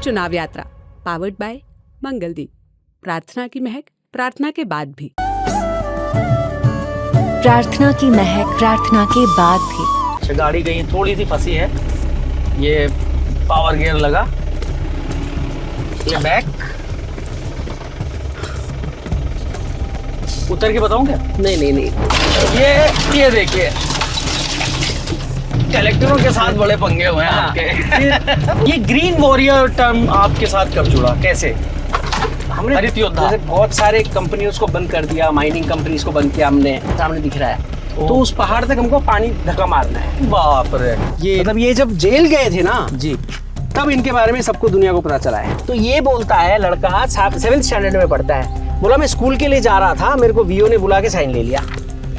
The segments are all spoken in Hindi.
चुनाव यात्रा पावर्ड बाय मंगलदीप। प्रार्थना की महक प्रार्थना के बाद भी। प्रार्थना की महक प्रार्थना के बाद भी। गाड़ी कहीं थोड़ी सी फंसी है, ये पावर गियर लगा, ये बैक उतर के बताऊं क्या? नहीं, ये देखिए कलेक्टरों के साथ बड़े पंगे हुए हैं आपके। ये ग्रीन वॉरियर टर्म आपके साथ कब जुड़ा, कैसे? हमने हरित योद्धा जैसे बहुत सारे कंपनियों को बंद कर दिया, माइनिंग कंपनीज को बंद किया हमने, सामने दिख रहा है। तो उस पहाड़ तक हमको पानी धक्का मारना है। बाप रे, ये मतलब ये जब जेल गए थे ना जी, तब इनके बारे में सबको दुनिया को पता चला है। तो ये बोलता है लड़का 7th स्टैंडर्ड में पढ़ता है, बोला मैं स्कूल के लिए जा रहा था, मेरे को वीओ ने बुला के साइन ले लिया।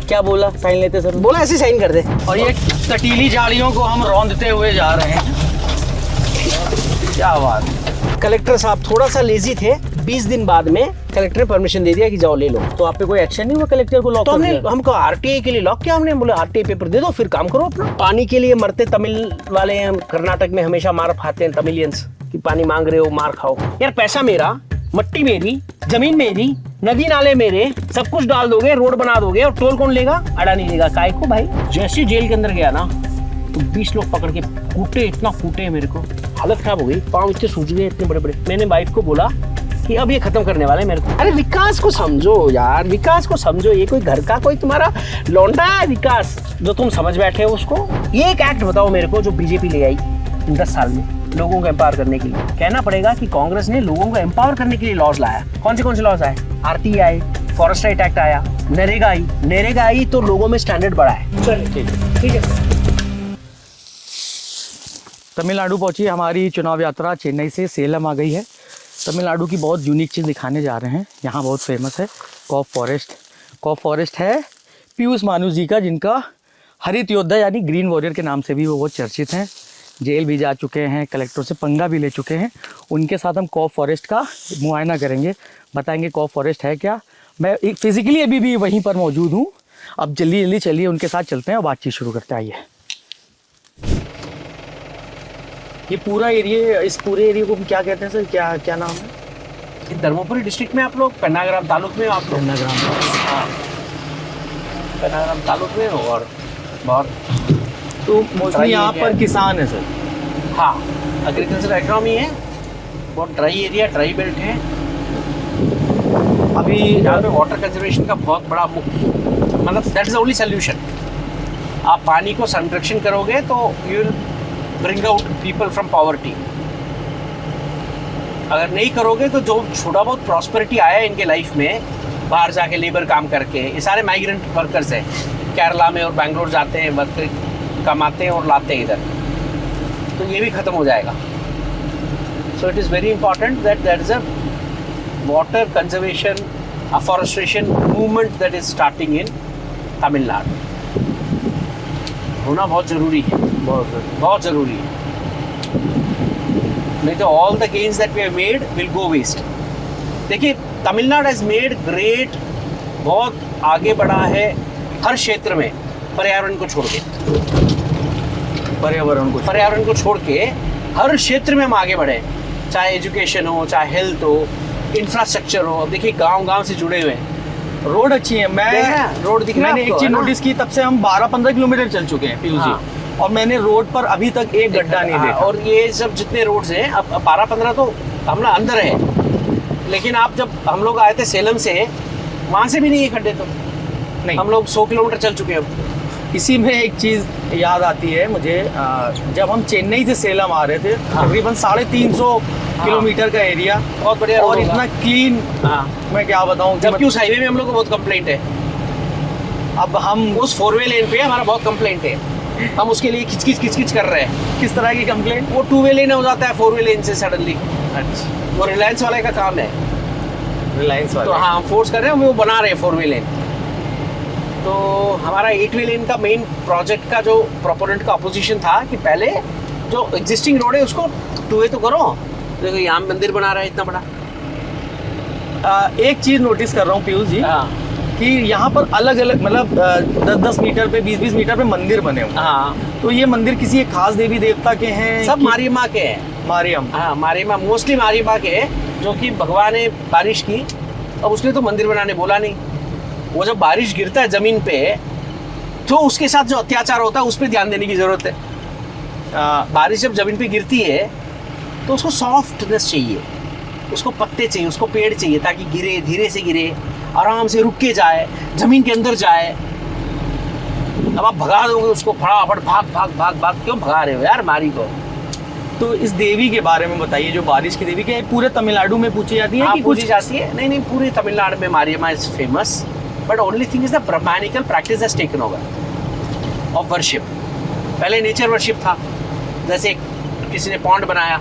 क्या बोला? साइन लेते सर? बोला ऐसे साइन कर दे। और ये कटीली झाड़ियों को हम रौंदते हुए जा रहे हैं। क्या बात। कलेक्टर साहब थोड़ा सा लेजी थे, 20 दिन बाद में कलेक्टर ने परमिशन दे दिया कि जाओ ले लो। तो आप पे कोई एक्शन नहीं हुआ कलेक्टर को लॉक तो कर हमने दिया? हमको आरटीआई के लिए लॉक किया। हमने बोला आरटीआई पेपर दे दो, फिर काम करो अपना। पानी के लिए मरते तमिल वाले हैं, कर्नाटक में हमेशा मार खाते हैं तमिलियंस कि पानी मांग रहे हो मार खाओ। यार पैसा मेरा, मट्टी मेरी, जमीन मेरी, नदी नाले मेरे, सब कुछ डाल दोगे, रोड बना दोगे और टोल कौन लेगा? अडानी लेगा। काय को भाई? जैसे जेल के अंदर गया ना तो 20 लोग पकड़ के कूटे, इतना कूटे मेरे को, हालत खराब हो गई, पाँव इतने सूज गए इतने बड़े बड़े। मैंने वाइफ को बोला कि अब ये खत्म करने वाले मेरे को। अरे विकास को समझो यार, विकास को समझो। ये कोई घर का कोई तुम्हारा लौंडा है विकास जो तुम समझ बैठे हो उसको? ये एक एक्ट बताओ मेरे को जो बीजेपी ले आई 10 साल में लोगों को एम्पावर करने के लिए। कहना पड़ेगा कि कांग्रेस ने लोगों को एम्पावर करने के लिए लॉज लाया। कौन से लॉज आए? आरटी आए, फॉरेस्ट राइट एक्ट आया, नरेगा आई तो लोगों में स्टैंडर्ड बढ़ा है। चलिए ठीक है। तमिलनाडु पहुंची हमारी चुनाव यात्रा। चेन्नई से सेलम आ गई है। तमिलनाडु की बहुत यूनिक चीज़ दिखाने जा रहे हैं। यहाँ बहुत फेमस है कॉफ फॉरेस्ट। कॉफ फॉरेस्ट है पीयूष मानू जी का, जिनका हरित योद्धा यानी ग्रीन वॉरियर के नाम से भी वो बहुत चर्चित हैं। जेल भी जा चुके हैं, कलेक्टर से पंगा भी ले चुके हैं। उनके साथ हम कॉफ फॉरेस्ट का मुआयना करेंगे, बताएंगे कॉफ फॉरेस्ट है क्या। मैं फिजिकली अभी भी वहीं पर मौजूद हूँ। अब जल्दी चलिए उनके साथ चलते हैं और बातचीत शुरू करते हैं। आइए। ये पूरा एरिया, इस पूरे एरिया को हम क्या कहते हैं सर? क्या नाम है? धर्मपुरी डिस्ट्रिक्ट में आप लोग, पेन्नाग्राम तालुक में आप लोग। पेन्नाग्राम तालुक में और बहुत तो मोस्टली यहाँ पर किसान है सर? हाँ, एग्रीकल्चर इकोनॉमी है, बहुत ड्राई एरिया, ड्राई बेल्ट है। अभी यहाँ पे वाटर कंजर्वेशन का बहुत बड़ा मतलब दैट इज ओनली सोल्यूशन। आप पानी को संरक्षण करोगे तो you will bring out people from poverty. अगर नहीं करोगे तो जो छोटा बहुत प्रॉस्पेरिटी आया है इनके लाइफ में, बाहर जाके लेबर काम करके, ये सारे माइग्रेंट वर्कर्स हैं, केरला में और बैंगलोर जाते हैं, वर्क कमाते हैं और लाते हैं इधर, तो ये भी खत्म हो जाएगा। So it is very important that there is a water conservation, afforestation movement that is starting in Tamil Nadu. होना बहुत ज़रूरी है, बहुत ज़रूरी है। नहीं तो all the gains that we have made will go waste. देखिए तमिलनाडु हैज मेड ग्रेट, बहुत आगे बढ़ा है हर क्षेत्र में, पर्यावरण को छोड़ के। पर्यावरण को छोड़ के हर क्षेत्र में हम आगे बढ़े, चाहे एजुकेशन हो, चाहे हेल्थ हो, इंफ्रास्ट्रक्चर हो। अब देखिए गांव से जुड़े हुए हैं, रोड अच्छी है। मैं रोड दिख रहा है मैंने एक चीज नोटिस की, तब से हम 12-15 किलोमीटर चल चुके हैं पीयूष जी, और मैंने रोड पर अभी तक एक गड्ढा नहीं देखा। और ये सब जितने रोड्स हैं, अब 12-15 तो हम ना अंदर है, लेकिन आप जब हम लोग आए थे सेलम से, वहाँ से भी नहीं है खड्डे। तो नहीं, हम लोग 100 किलोमीटर चल चुके हैं। इसी में एक चीज़ याद आती है मुझे, जब हम चेन्नई से सेलम आ रहे थे, तकरीबन 350 किलोमीटर का एरिया, बहुत बढ़िया और इतना क्लीन। मैं क्या बताऊँ, जबकि उस हाईवे में हम लोग को बहुत कंप्लेंट है। अब हम उस 4-वे लेन पे हमारा बहुत कंप्लेंट है, हम उसके लिए खिचकिच कर रहे हैं। किस तरह की कंप्लेंट? वो 2-वे लेन हो जाता है 4-वे लेन से सडनली। अच्छा, वो रिलायंस वाले का काम है, रिलायंस वाले। तो हाँ हम फोर्स कर रहे हैं, वो बना रहे हैं 4-वे लेन। तो हमारा 8-वे लेन का मेन प्रोजेक्ट का जो प्रोपोनेंट का अपोजिशन था कि पहले जो एग्जिस्टिंग रोड है उसको 2-वे तो करो। देखो यहाँ मंदिर बना रहा है इतना बड़ा। एक चीज़ नोटिस कर रहा हूँ पीयूष जी, कि यहाँ पर अलग अलग मतलब 10-10 मीटर पे, 20-20 मीटर पे मंदिर बने हुए। हाँ, तो ये मंदिर किसी एक खास देवी देवता के हैं? सब मारी माँ के हैं। मारियम। हाँ मारियमा, मोस्टली मारियमा के, जो कि भगवान ने बारिश की। अब उसने तो मंदिर बनाने बोला नहीं। वो जब बारिश गिरता है जमीन पे तो उसके साथ जो अत्याचार होता है उस पर ध्यान देने की जरूरत है। बारिश जब जमीन पे गिरती है तो उसको सॉफ्टनेस चाहिए, उसको पत्ते चाहिए, उसको पेड़ चाहिए, ताकि गिरे, धीरे से गिरे, आराम से रुक के जाए, जमीन के अंदर जाए। अब आप भगा दोगे उसको, फटाफट भाग भाग भाग भाग, क्यों भगा रहे हो यार मारी को। तो इस देवी के बारे में बताइए, जो बारिश की देवी के पूरे तमिलनाडु में पूछी जाती है हाँ, कि पूजी कुछ जाती है। नहीं नहीं, पूरे तमिलनाडु में Mariamma is famous, but only thing is the Brahmanical practice has taken over of worship. पहले नेचर वर्शिप था, जैसे किसी ने पॉन्ड बनाया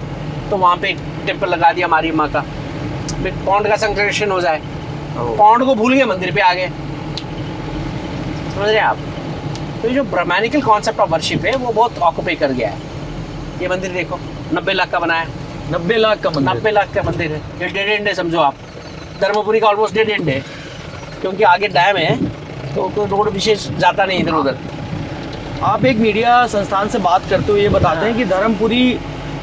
तो वहाँ पे एक टेम्पल लगा दिया मारियम्मा का, पॉन्ड का संरक्षण हो जाए। पॉन्ड को भूल गए, मंदिर पे आ गए। समझ रहे हैं आप? तो ये जो ब्रह्मानिकल कॉन्सेप्ट ऑफ वर्शिप है वो बहुत ऑक्यूपाई कर गया है। ये मंदिर देखो 90 लाख का बनाया है। 90 लाख का मंदिर। 90 लाख का मंदिर है। ये डेड एंड है समझो आप। धर्मपुरी का ऑलमोस्ट डेड एंड है, क्योंकि आगे डैम है तो कोई रोड विशेष जाता नहीं इधर उधर। आप एक मीडिया संस्थान से बात करते हो, ये बताते हैं कि धर्मपुरी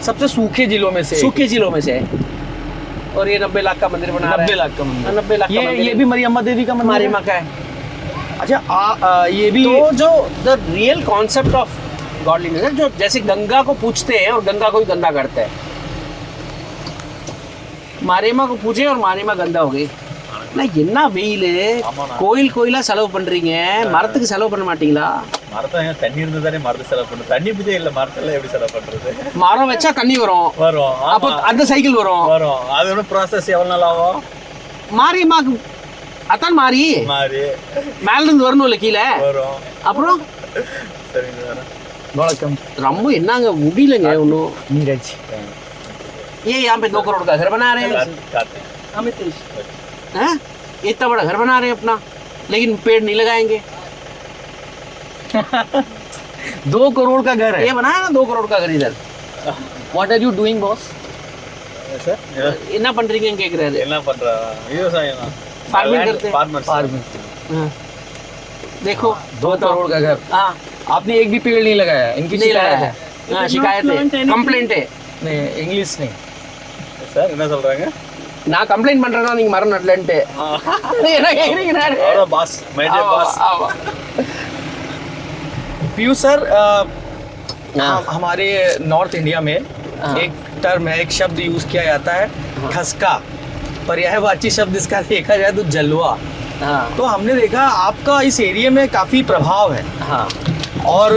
सबसे सूखे जिलों में से सूखे जिलों में से है, और ये 90 लाख का मंदिर बना रहा है। 90 लाख का मंदिर। 90 लाख का मंदिर ये भी मरियम्मा देवी का मंदिर मारियम्मा है? का है। अच्छा, ये भी तो जो the real concept of godliness है, जो जैसे गंगा को पूछते हैं और गंगा को ही गंदा करते हैं, मारियम्मा को पूछे और मारियम्मा गंदा हो गई ना। என்ன வெயில், கோயில் கோயிலா செலவு பண்றீங்க, மரத்துக்கு செலவு பண்ண மாட்டீங்களா? மரத்தை தண்ணி இருந்தா தானே மரத்தை செலவு பண்ணும். தண்ணி பத்தி இல்ல, மரத்துல எப்படி செலவு பண்றது? மரம் வச்சா தண்ணி வரும், வரும். அப்போ அந்த சைக்கிள் வரும். வரும். அது ஒரு ப்ராசஸ் எவ்வளவு நாள் ஆகும்? மாரியம்மாக்கு அதான் மாறி மாறி மேல இருந்து வரணும்ல கீழே வரும். அப்புறம் சரிங்க. वणक्कम। ரொம்ப என்னங்க முடியலங்க ஒன்றும்। नीरज, ये यहाँ पे 2 करोड़ का घर बना रहे हैं। हैं? इतना बड़ा घर बना रहे हैं अपना, लेकिन पेड़ नहीं लगाएंगे। 2 करोड़ का घर है। ये बनाया ना 2 करोड़ का घर इधर। What are you doing boss? என்ன பண்றீங்க கேக்குறாரு। என்ன பண்றா? விவசாயம் தான். फार्मिंग करते हैं। फार्मर्स। हाँ। देखो 2 करोड़ का घर। हाँ, आपने एक भी पेड़ नहीं लगाया? इनकी नहीं शिकायत लगाया है? है। हाँ, शिकायत है, कंप्लेंट है। नहीं, इंग्लिश नहीं। சார் என்ன சொல்றாங்க? நான் கம்ப்ளைண்ட் பண்றேன்னா நீங்க மரம் நடலன்ட்டு என்ன கேக்குறீங்க? நானு அவரோட பாஸ், மை டியர் பாஸ்। ஆமா। पीयूष सर, हमारे नॉर्थ इंडिया में एक टर्म है, एक शब्द यूज किया जाता है, ठसका। पर्यायवाची शब्द इसका देखा जाए तो जलवा। हाँ तो हमने देखा आपका इस एरिया में काफी प्रभाव है, हाँ और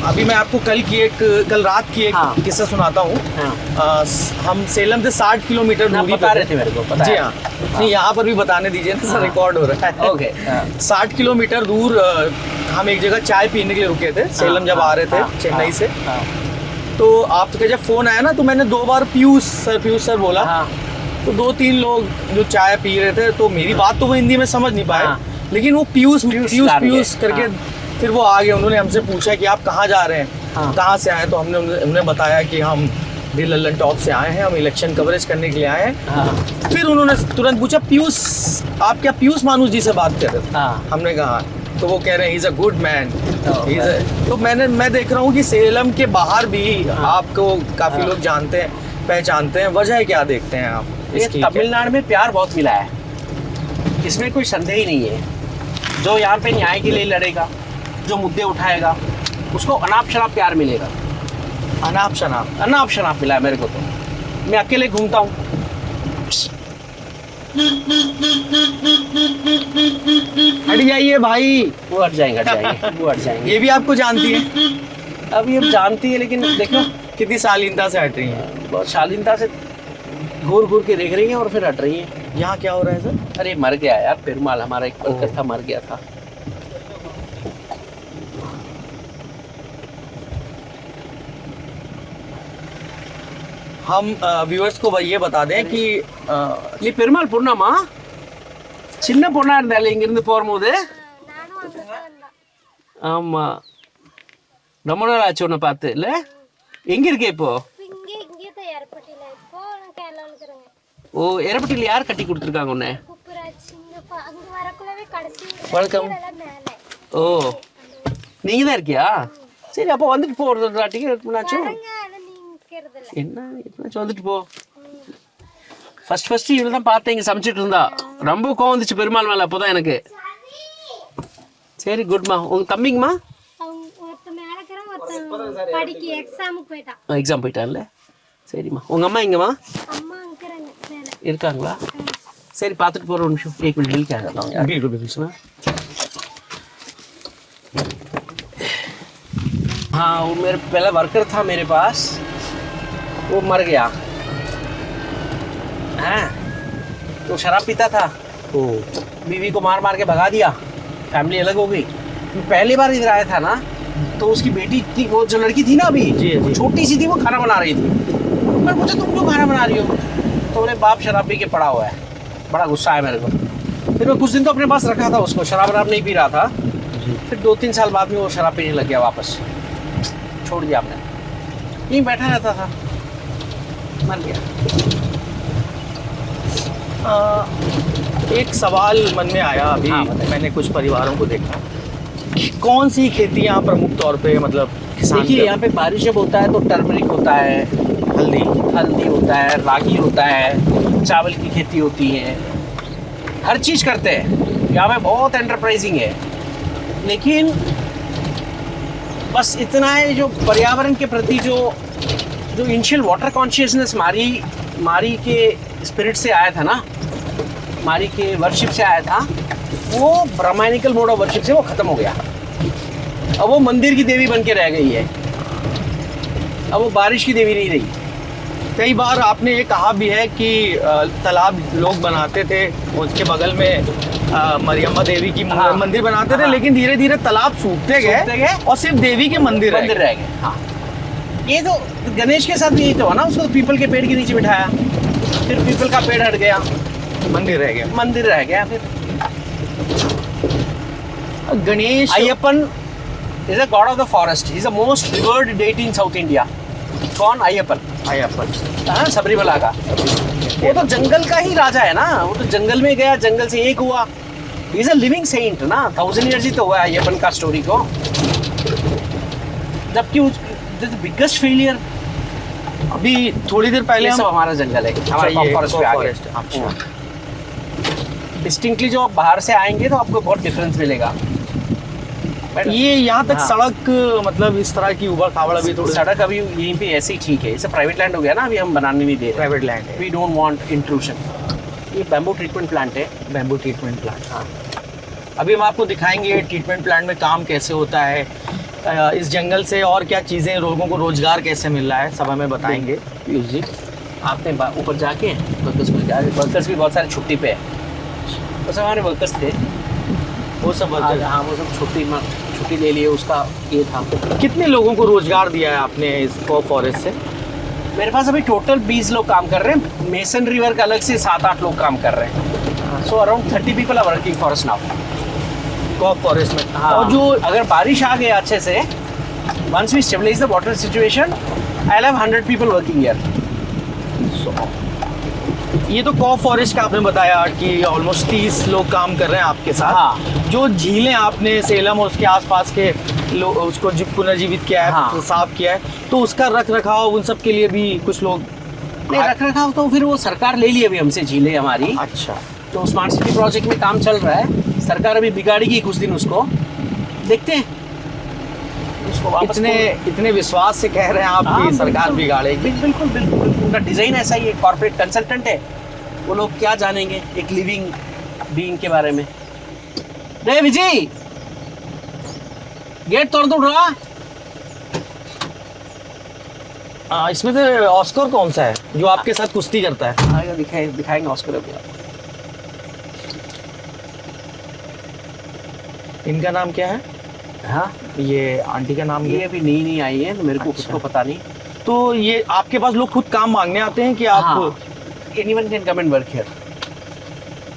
अभी मैं आपको कल रात की एक हाँ। किस्सा सुनाता हूँ। हाँ। हम सेलम से 60 किलोमीटर ना, दूरी बता पे रहे थे मेरे को, पता जी है। हाँ। नहीं, यहाँ पर भी बताने दीजिए ना सर, रिकॉर्ड हो रहा है। ओके। 60 किलोमीटर दूर हम एक जगह चाय पीने के लिए रुके थे, सेलम जब आ रहे थे चेन्नई से। तो आपका जब फोन आया ना, तो मैंने 2 बार पीयूष सर बोला। हाँ। तो 2-3 लोग जो चाय पी रहे थे, तो मेरी बात तो वो हिंदी में समझ नहीं पाए, हाँ। लेकिन वो पीयूष डाल गए। करके हाँ। फिर वो आ गए। उन्होंने हमसे पूछा कि आप कहाँ जा रहे हैं, हाँ। कहाँ से आए? तो हमने बताया कि हम दी लल्लन टॉप से आए हैं, हम इलेक्शन कवरेज करने के लिए आए हैं। हाँ। फिर उन्होंने तुरंत पूछा, पीयूष, आप क्या पीयूष मानुष जी से बात कर रहे थे? हाँ। हमने कहा। तो वो कह रहे हैं, he is a good man. तो मैं देख रहा हूँ कि सेलम के बाहर भी आपको काफी लोग जानते हैं, पहचानते हैं। वजह क्या देखते हैं आप ये इसकी? तमिलनाडु में प्यार बहुत मिला है, इसमें कोई संदेह ही नहीं है। जो यहाँ पे न्याय के लिए लड़ेगा, जो मुद्दे उठाएगा, उसको अनाप शनाप प्यार मिलेगा। अनाप शनाप। अनाप शनाप मिला है मेरे को। तो मैं अकेले घूमता हूँ, हट जाइए भाई। वो हट जाएंगे, वो हट जाएंगे। ये भी आपको जानती है? अब ये जानती है, लेकिन देखो कितनी शालीनता से हट रही है। बहुत शालीनता से घूर घूर के देख रही हैं और फिर हट रही हैं। यहाँ क्या हो रहा है सर? अरे मर गया यार पेरुमाल, हमारा एक वर्कर था, मर गया था। हम व्यूअर्स को ये बता दें कि நீ பெருமாள் பொண்ணாமா? சின்ன பொண்ணா இருந்தால இங்க இருந்து போகும்போது. ஆமா, ரொம்ப நாள் ஆச்சு உன்னை பார்த்து இல்ல? எங்க இருக்க இப்போ? ஓ, ஏர்போர்ட்ல யார் கட்டி கொடுத்துருக்காங்க உன்னை? வணக்கம். ஓ, நீங்க தான் இருக்கியா? சரி, அப்போ வந்துட்டு போறது டிக்கெட் என்னாச்சு? என்ன எப்பனாச்சும் வந்துட்டு போ. ஃபர்ஸ்ட் இவள் தான் பார்த்தேன் இங்கே சமைச்சிட்டு இருந்தா. ரொம்ப கோவம் வந்துச்சு பெருமாள் மேலே அப்போதான் எனக்கு. சரி குட்மா. உங்க தம்பிங்கம்மா எக்ஸாம் போயிட்டான்ல. சரிம்மா. உங்க அம்மா எங்கம்மா இருக்காங்களா? சரி பார்த்துட்டு போகிற ஒரு நிமிஷம். एक मिनट मिल के आ जाता हूँ यार. बिल्कुल. हाँ वो मेरे पहला वर्कर था मेरे पास, वो मर गया. हाँ तो शराब पीता था, तो बीवी को मार मार के भगा दिया. फैमिली अलग हो गई. पहली बार इधर आया था ना, तो उसकी बेटी थी, वो जो लड़की थी ना अभी छोटी सी थी, वो खाना बना रही थी. मैं पूछा तुम क्यों खाना बना रही हो? तो बोले बाप शराब पी के पड़ा हुआ है. बड़ा गुस्सा है मेरे को. फिर मैं कुछ दिन तो अपने पास रखा था उसको. शराब नहीं पी रहा था. फिर 2-3 साल बाद में वो शराब पीने लग गया वापस. छोड़ दिया आपने. यहीं बैठा रहता था, मर गया. एक सवाल मन में आया अभी. हाँ, बताइए. मैंने कुछ परिवारों को देखा. कौन सी खेती यहाँ प्रमुख तौर पे मतलब किसान देखिए यहाँ पे बारिश जब होता है तो टर्मरिक होता है, हल्दी होता है, रागी होता है, चावल की खेती होती है. हर चीज़ करते हैं यहाँ पे. बहुत एंटरप्राइजिंग है. लेकिन बस इतना है, जो पर्यावरण के प्रति जो इनिशियल वाटर कॉन्शियसनेस मारी के स्पिरिट से आया था ना, मारी के वर्शिप से आया था, वो ब्राह्मणिकल मोड ऑफ वर्शिप से वो खत्म हो गया. अब वो मंदिर की देवी बन के रह गई है. अब वो बारिश की देवी नहीं रही. कई बार आपने ये कहा भी है कि तालाब लोग बनाते थे, उसके बगल में मरियम्मा देवी की हाँ, मंदिर बनाते थे, हाँ, लेकिन धीरे धीरे तालाब सूखते गए और सिर्फ देवी के मंदिर रह रह गए. हाँ ये तो गणेश के साथ भी यही तो हुआ ना. उसको तो पीपल के पेड़ के नीचे बिठाया, फिर पीपल का पेड़ हट गया, मंदिर रह गया. फिर Ganesh Ayyappan is a god of the forest. He is the most revered deity in South India. कौन? अय्यप्पन. हाँ सबरीमला का. वो तो जंगल का ही राजा है ना. वो तो जंगल में गया, जंगल से एक हुआ. He is a living saint ना. 1000 years ही तो हुआ है अय्यप्पन का स्टोरी को. जबकि बिगेस्ट फेलियर अभी थोड़ी देर पहले ये सब हमारा जंगल है. हमारा फॉरेस्ट पे आ गए. डिस्टिंक्टली जो आप बाहर से आएंगे तो आपको बहुत डिफरेंस मिलेगा. ये यहाँ तक हाँ. सड़क मतलब इस तरह की उबड़ खाबड़ अभी थोड़ी सड़क अभी यहीं पे ऐसे ही ठीक है. इसे प्राइवेट लैंड हो गया ना, अभी हम बनाने नहीं दे रहे. प्राइवेट लैंड है. We don't want intrusion. ये बैम्बू ट्रीटमेंट प्लांट है. Bamboo treatment plant. हाँ अभी हम आपको दिखाएंगे ट्रीटमेंट प्लांट में काम कैसे होता है, इस जंगल से और क्या चीज़ें, लोगों को रोजगार कैसे मिल रहा है, सब हमें बताएंगे. पीयूष जी आपने ऊपर जाके वर्कर्स भी बहुत सारे छुट्टी पे है. तो सब हमारे वर्कर्स थे, वो सब वर्कर. हाँ वो सब छुट्टी ले लिए. उसका ये था. कितने लोगों को रोजगार दिया है आपने इस फॉरेस्ट से? मेरे पास अभी टोटल 20 लोग काम कर रहे हैं. मेसन रिवर का अलग से 7-8 लोग काम कर रहे हैं. So around 30 people are working for us now कॉफ फॉरेस्ट में. हाँ. और जो अगर बारिश आ गई अच्छे से, once we stabilise the water situation, I have 100 people working here. ये तो कॉफ फॉरेस्ट का आपने बताया कि ऑलमोस्ट 30 लोग काम कर रहे हैं आपके साथ. हाँ. जो झीलें आपने सेलम और उसके आसपास के उसको पुनर्जीवित किया है. हाँ. साफ किया है, तो उसका रख रखाव उन सब के लिए भी कुछ लोग नहीं. रख रखाव तो फिर वो सरकार ले ली अभी हमसे झीलें हमारी. अच्छा. तो स्मार्ट सिटी प्रोजेक्ट में काम चल रहा है. सरकार अभी बिगाड़ेगी कुछ दिन उसको, देखते हैं. उसको वापस इतने विश्वास से कह रहे हैं आप कि सरकार बिगाड़ेगी. बिल्कुल. उनका डिजाइन ऐसा ही है. कॉर्पोरेट कंसल्टेंट है वो लोग, क्या जानेंगे एक लिविंग बीइंग के बारे में. रे विजय गेट तोड़ दो रहा. इसमें से ऑस्कर कौन सा है जो आपके साथ कुश्ती करता है? आगे दिखाएंगे ऑस्कर अभी. इनका नाम क्या है? हाँ ये आंटी का नाम? ये अभी नहीं आई है, तो मेरे को खुद को पता नहीं. तो ये आपके पास लोग खुद काम मांगने आते हैं कि आप? Anyone can come and work here.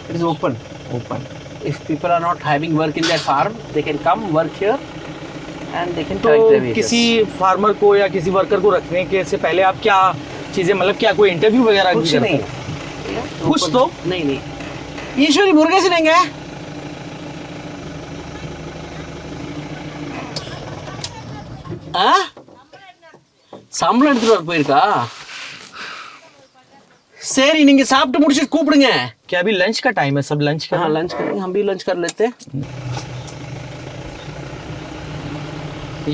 It is open. If people are not having work in their farm, they can come work here and they can collect their wages. किसी फार्मर को या किसी वर्कर को रखने के से पहले आप क्या चीजें, मतलब क्या कोई इंटरव्यू वगैरह कुछ नहीं. कुछ तो नहीं. ईश्वरी मुर्गे से लेंगे. हाँ சம்பளம் எடுத்துட்டு போயிருக்கா? சரி நீங்க சாப்பிட்டு முடிச்சிட்டு கூப்பிடுங்க. क्या अभी लंच का टाइम है? सब लंच हाँ कर लंच करेंगे, हम भी लंच कर लेते हैं।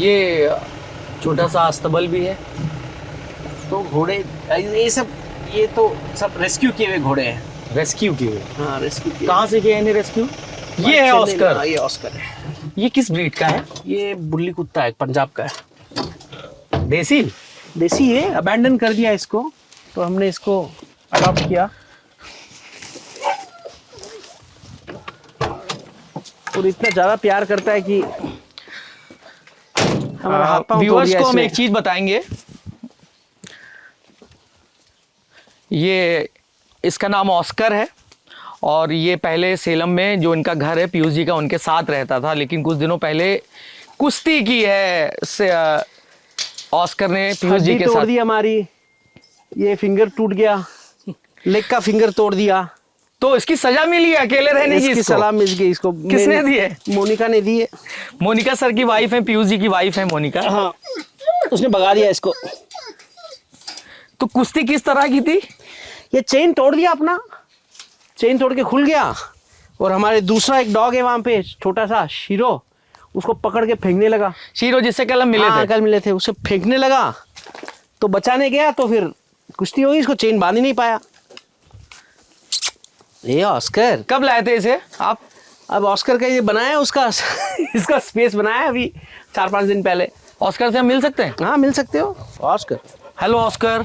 ये छोटा सा अस्तबल भी है। तो घोड़े ये तो सब रेस्क्यू किए हुए घोड़े हैं। रेस्क्यू किए हुए। हाँ रेस्क्यू किए। कहाँ से किए इन्हें रेस्क्यू? ये है ऑस्कर। हाँ, ये ऑस्कर है। ये किस ब्रीड का है? ये बुल्ली कुत्ता है, पंजाब का है। देसी? देसी है, अबैंडन कर दिया इसको, तो हमने इसको अडॉप्ट किया। और इतना ज्यादा प्यार करता है कि हमारा हाथ पांव तोड़ व्यूअर्स दिया को हम इसने। एक चीज बताएंगे। ये इसका नाम ऑस्कर है और ये पहले सेलम में जो इनका घर है पीयूष जी का, उनके साथ रहता था, लेकिन कुछ दिनों पहले कुश्ती की है ऑस्कर ने पीयूष जी हड्डी के तोड़ साथ। दी हमारी, ये फिंगर टूट गया, लेग का फिंगर तोड़ दिया। तो इसकी सजा मिली है अकेले रहने की? इसकी इसको सलाह मिल गई इसको। किसने दी है? मोनिका ने दी है। मोनिका सर की वाइफ है, पीयूष जी की वाइफ है मोनिका। हाँ उसने भगा दिया इसको। तो कुश्ती किस तरह की थी? ये चेन तोड़ दिया अपना, चेन तोड़ के खुल गया। और हमारे दूसरा एक डॉग है वहां पे, छोटा सा शीरो, उसको पकड़ के फेंकने लगा। शीरो जिससे कल हम मिले हाँ, थे। कल मिले थे, उसे फेंकने लगा तो बचाने गया तो फिर कुश्ती हो गई, इसको चेन बांध ही नहीं पाया। ये ऑस्कर कब लाए थे इसे आप? अब ऑस्कर का ये बनाया उसका इसका स्पेस बनाया अभी 4-5 दिन पहले। ऑस्कर से हम मिल सकते हैं? हाँ मिल सकते हो ऑस्कर। Hello Oscar.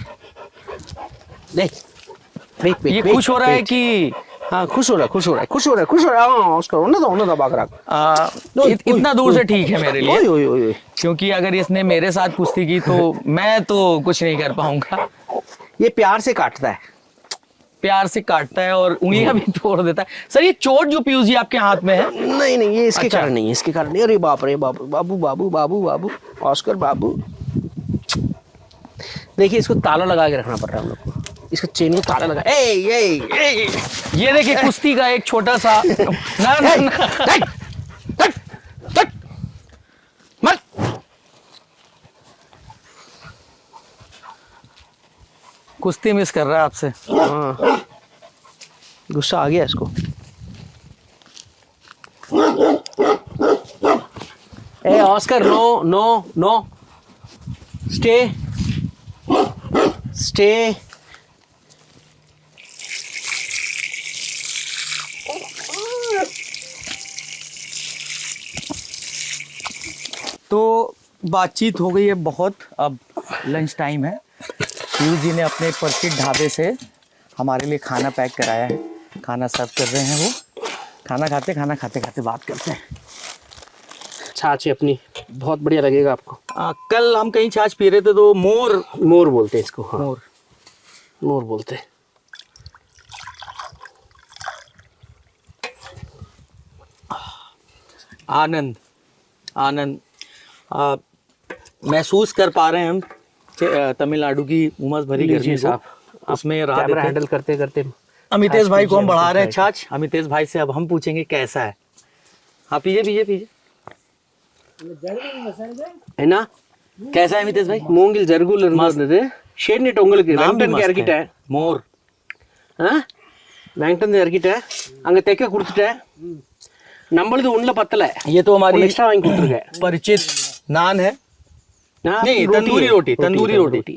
देख वेट ये खुश हो रहा है कि हाँ खुश हो रहा है। हाँ ऑस्कर होना था बागरा। इतना दूर से ठीक है मेरे लिए, ओए क्योंकि अगर इसने मेरे साथ कुश्ती की तो मैं तो कुछ नहीं कर पाऊंगा। ये प्यार से काटता है। प्यार से काटता है और उंगलियां भी तोड़ देता है। सर ये चोट जो पीयूष जी आपके हाथ में है? नहीं ये इसके अच्छा। कारण नहीं है, इसके कारण नहीं। अरे बाप रे बाप, बाबू ऑस्कर बाबू। देखिए इसको ताला लगा के रखना पड़ रहा है हम लोग को, इसको चेन को ताला लगा। ये देखिए कुश्ती का एक छोटा सा ना। मत कुश्ती मिस कर रहा है आपसे। हाँ गुस्सा आ गया इसको। ए ऑस्कर नो स्टे तो बातचीत हो गई है बहुत, अब लंच टाइम है। पीयूष जी ने अपने परिचित ढाबे से हमारे लिए खाना पैक कराया है, खाना सर्व कर रहे हैं वो। खाना खाते खाते बात करते हैं। छाछ अपनी बहुत बढ़िया लगेगा आपको। कल हम कहीं छाछ पी रहे थे तो मोर बोलते हैं इसको। हाँ मोर बोलते हैं। आनंद महसूस कर पा रहे हैं हम तमिलनाडु की उमस भरी गर्मी को। उसमें कैमरा हैंडल करते अमितेश भाई को हम बढ़ा रहे हैं छाछ। अमितेश भाई से अब हम पूछेंगे कैसा है। हाँ पीजिए है ना। कैसा है अमितेश भाई? மூங்கில் ஜர்குல இருந்தது ஷேட்னெட் உங்களுக்கு வெங்டன் இறக்கிட்டேன். मोर வெங்டன் இறக்கிட்டேன், அங்க தெக்க கொடுத்துட்டேன். நம்மளது உள்ள பத்தல, ये तो हमारी एक्स्ट्रा वांगी கொடுத்துருக்கேன். परिचित नान है। हाँ, नहीं, तंदूरी रोटी।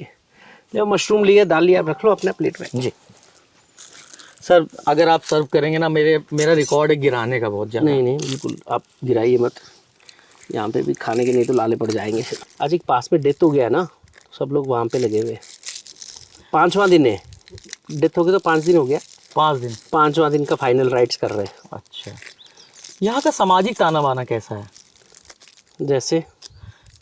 जो मशरूम लिए दाल लिया रख लो अपने प्लेट में। जी सर, अगर आप सर्व करेंगे ना, मेरा रिकॉर्ड है गिराने का बहुत ज़्यादा। नहीं बिल्कुल आप गिराइए मत, यहाँ पे भी खाने के नहीं तो लाले पड़ जाएंगे। आज एक पास में डेथ हो गया ना, सब लोग वहाँ पे लगे हुए। 5वां दिन है, डेथ हो गई तो 5 दिन हो गया। 5वां दिन का फाइनल राइट्स कर रहे हैं। अच्छा, यहाँ का सामाजिक ताना बाना कैसा है? जैसे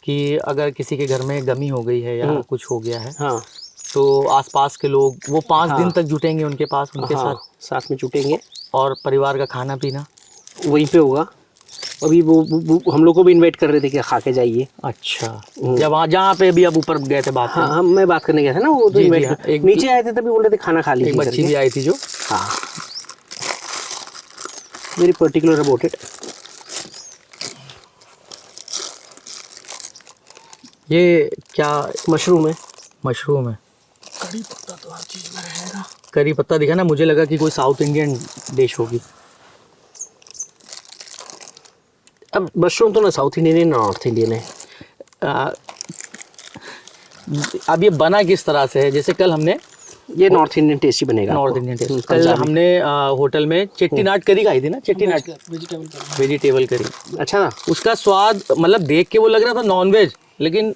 कि अगर किसी के घर में गमी हो गई है या कुछ हो गया है, हाँ तो आसपास के लोग वो 5 दिन तक जुटेंगे उनके पास, उनके साथ में जुटेंगे और परिवार का खाना पीना वहीं पे होगा। अभी वो हम लोग को भी इनवाइट कर रहे थे कि खा के जाइए। अच्छा, जब जहाँ पे भी आप ऊपर गए थे बात हाँ हम मैं बात करने गया था ना, वो तो इनवाइट एक नीचे आए थे तभी बोल रहे थे खाना खा लीजिए। एक बच्ची भी आई थी जो, हाँ वेरी पर्टिकुलर अबाउट इट। ये क्या मशरूम है। मशरूम है, कड़ी पत्ता तो हर चीज में रहेगा। करी पत्ता दिखा ना, मुझे लगा कि कोई साउथ इंडियन डिश होगी। अब मशरूम तो ना साउथ इंडियन है ना नॉर्थ इंडियन है। अब ये बना किस तरह से है, जैसे कल हमने ये नॉर्थ इंडियन टेस्ट ही बनेगा। नॉर्थ इंडियन टेस्ट, कल हमने होटल में चेट्टीनाट करी खाई थी ना, चेट्टीनाट वेजिटेबल करी। अच्छा ना, उसका स्वाद मतलब देख के वो लग रहा था नॉन वेज, लेकिन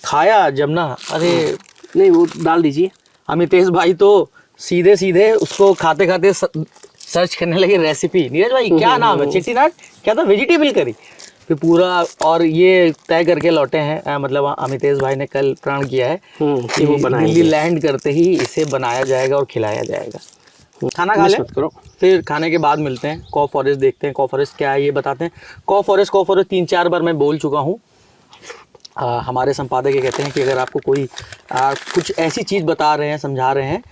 खाया जब ना, अरे नहीं वो डाल दीजिए। अमितेश भाई तो सीधे सीधे उसको खाते खाते सर्च करने लगे रेसिपी। नीरज भाई क्या नाम है, चेट्टीनाट क्या था, वेजिटेबल करी। फिर पूरा, और ये तय करके लौटे हैं, मतलब अमितेश भाई ने कल प्रण किया है कि वो बनाएंगे। दिल्ली लैंड करते ही इसे बनाया जाएगा और खिलाया जाएगा। खाना खा लें, फिर खाने के बाद मिलते हैं। कॉ फॉरेस्ट देखते हैं, कॉ फॉरेस्ट क्या है ये बताते हैं। कॉ फॉरेस्ट 3-4 बार मैं बोल चुका हूँ। हमारे संपादक ये कहते हैं कि अगर आपको कोई कुछ ऐसी चीज़ बता रहे हैं, समझा रहे हैं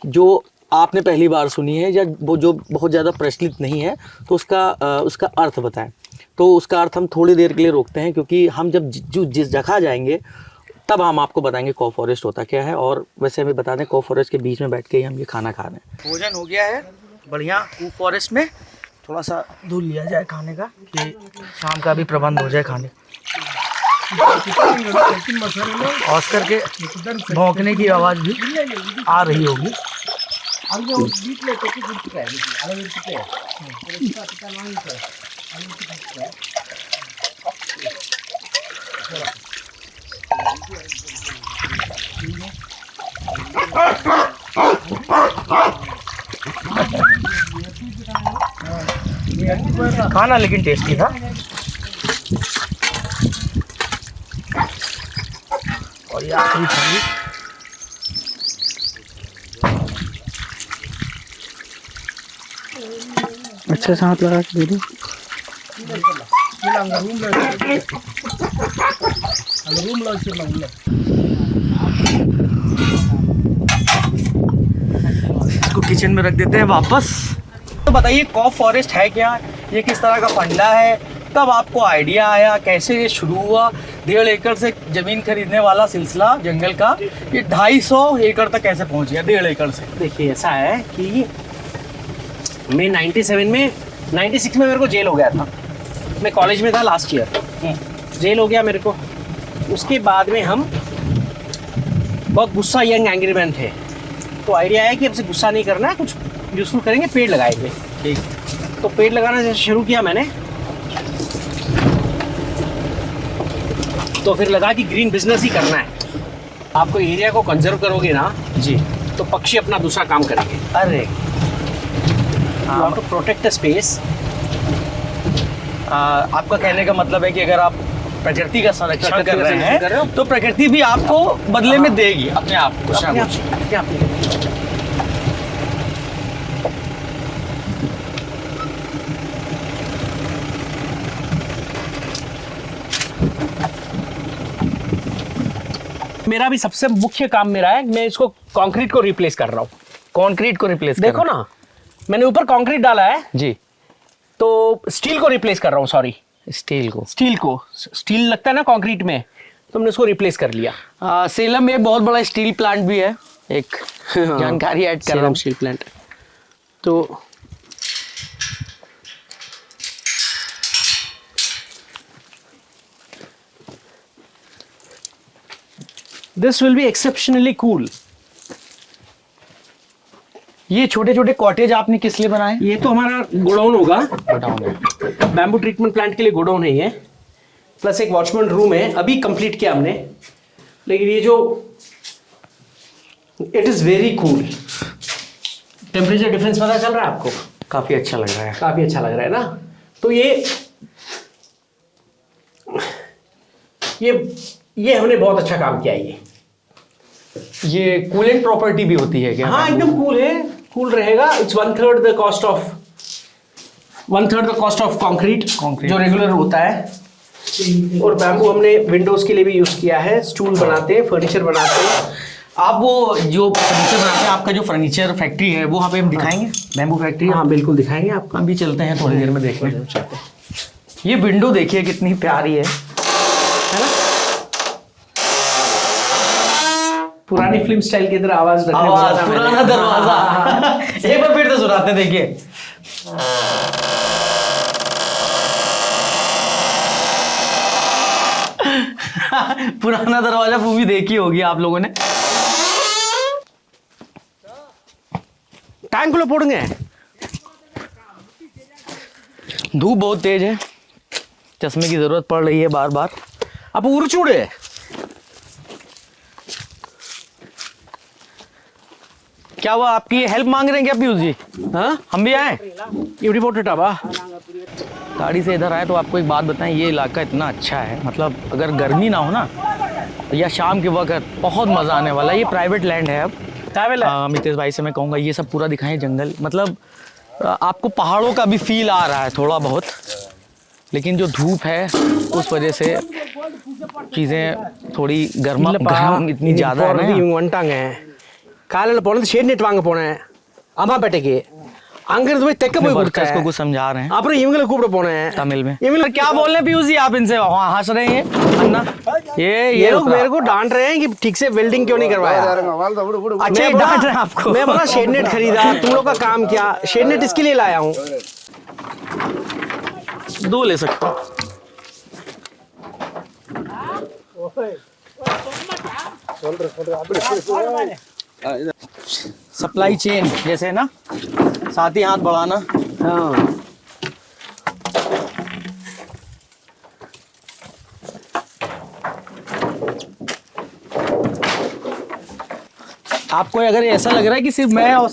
जो आपने पहली बार सुनी है या वो जो बहुत ज़्यादा प्रचलित नहीं है, तो उसका अर्थ बताएं। तो उसका अर्थ हम थोड़ी देर के लिए रोकते हैं, क्योंकि हम जब जिस जगह जाएंगे तब हम आपको बताएंगे कॉ फॉरेस्ट होता क्या है। और वैसे हमें बता दें, कॉ फॉरेस्ट के बीच में बैठ के ही हम ये खाना खा रहे हैं। भोजन हो गया है बढ़िया। कॉ फॉरेस्ट में थोड़ा सा दूध लिया जाए खाने का, कि शाम का भी प्रबंध हो जाए खाने। ऑस्कर के भौंकने की आवाज़ भी आ रही होगी। खाना लेकिन टेस्टी था। और ये आखिरी थाली, अच्छा से हाथ लगा के दे दो। इसको किचन में रख देते हैं वापस। तो बताइए कॉ फॉरेस्ट है क्या, ये किस तरह का फंडा है, कब आपको आइडिया आया, कैसे ये शुरू हुआ। 1.5 एकड़ से ज़मीन खरीदने वाला सिलसिला जंगल का ये 250 एकड़ तक कैसे पहुंच गया 1.5 एकड़ से। देखिए ऐसा है कि मैं 96 में मेरे को जेल हो गया था। मैं कॉलेज में था लास्ट ईयर, जेल हो गया मेरे को। उसके बाद में हम बहुत गुस्सा यंग एंग्री मैन थे, तो आइडिया है कि अब से गुस्सा नहीं करना है, कुछ यूज़फुल करेंगे, पेड़ लगाएंगे। ठीक, तो पेड़ लगाना जैसे शुरू किया मैंने, तो फिर लगा कि ग्रीन बिजनेस ही करना है। आपको एरिया को कंजर्व करोगे ना जी, तो पक्षी अपना दूसरा काम करेंगे। अरे टू प्रोटेक्ट द स्पेस। आपका कहने का मतलब है कि अगर आप प्रकृति का संरक्षण कर रहे कर रहे हो, हैं तो प्रकृति भी आपको बदले में देगी अपने आप को। अपने आप मेरा भी सबसे मुख्य काम मेरा है, मैं इसको कंक्रीट को रिप्लेस कर रहा हूँ। कंक्रीट को रिप्लेस देखो ना, मैंने ऊपर कंक्रीट डाला है जी, तो स्टील को रिप्लेस कर रहा हूँ। सॉरी, स्टील लगता है ना कंक्रीट में, तो हमने उसको रिप्लेस कर लिया। सेलम में बहुत बड़ा स्टील प्लांट भी है, एक जानकारी ऐड कर रहा हूँ। स्टील प्लांट, तो this will be exceptionally cool. ये छोटे छोटे कॉटेज आपने किस लिए बनाए? ये तो हमारा गोडाउन होगा, गोडाउन है, बैम्बू ट्रीटमेंट प्लांट के लिए गोडाउन है ये, प्लस एक वॉचमैन रूम है, अभी कंप्लीट किया हमने। लेकिन ये जो it is very cool. Temperature difference पता चल रहा है आपको? काफी अच्छा लग रहा है। काफी अच्छा लग रहा है ना। तो ये हमने बहुत अच्छा काम किया है। ये कूलेंट प्रॉपर्टी भी होती है क्या? हाँ एकदम कूल है, कूल रहेगा। It's 1/3 the cost of concrete जो रेगुलर होता है। और बैम्बू हमने विंडोज के लिए भी यूज किया है, स्टूल बनाते हैं, फर्नीचर बनाते हैं। आप वो जो फर्नीचर बनाते हैं, आपका जो फर्नीचर फैक्ट्री है वो वहाँ पे हम दिखाएंगे, बैम्बू फैक्ट्री। हाँ बिल्कुल दिखाएंगे आपको, हम भी चलते हैं थोड़ी देर में देखने। ये विंडो देखिए कितनी प्यारी है ना। पुरानी फिल्म स्टाइल की तरह आवाज रखने वाला आवाज था मैंने। पुराना दरवाजा। एक बार फिर से सुनाते हैं, देखिए। पुराना दरवाजा मूवी देखी होगी आप लोगों ने। टैंक लो पोड़ेंगे। धूप बहुत तेज है, चश्मे की जरूरत पड़ रही है बार बार। अब उड़चूड़े क्या हुआ, आपकी हेल्प मांग रहे हैं क्या पीयूष जी? हाँ हम भी आए? इवड़ी पोटे टाबा। गाड़ी से इधर आए तो आपको एक बात बताएं, ये इलाका इतना अच्छा है, मतलब अगर गर्मी ना हो ना या शाम के वक्त बहुत मज़ा आने वाला है। ये प्राइवेट लैंड है। अब मितेश भाई से मैं कहूँगा ये सब पूरा दिखाएं, जंगल, मतलब आपको पहाड़ों का भी फील आ रहा है थोड़ा बहुत, लेकिन जो धूप है उस वजह से चीज़ें थोड़ी गर्म इतनी ज़्यादा है ना। வந்துட்டாங்க காலையில போனது ஷேட் நெட் வாங்க போனேன் அம்மாப்பேட்டைக்கு, அங்கிருந்து போய் தெக்க போய் वर्कर्स को கொடுத்தேன், कुछ समझा रहे हैं அப்புறம் इवங்களை கூப்பிட போனேன் तमिल में। इवங்களை क्या बोल रहे हैं पीयूष जी आप इनसे? वहाँ हंस रहे हैं अन्ना। ये लोग मेरे को डांट रहे हैं कि ठीक से वेल्डिंग क्यों नहीं करवाया। अच्छा ये डांट रहे हैं आपको। मैं बोला शेड नेट खरीदा, तुम लोग का काम क्या, शेड नेट इसके लिए लाया हूँ। 2 ले सकता हूँ। सप्लाई चेन जैसे ना, साथ ही हाथ बढ़ाना। हाँ आपको अगर ऐसा लग रहा है कि सिर्फ मैं और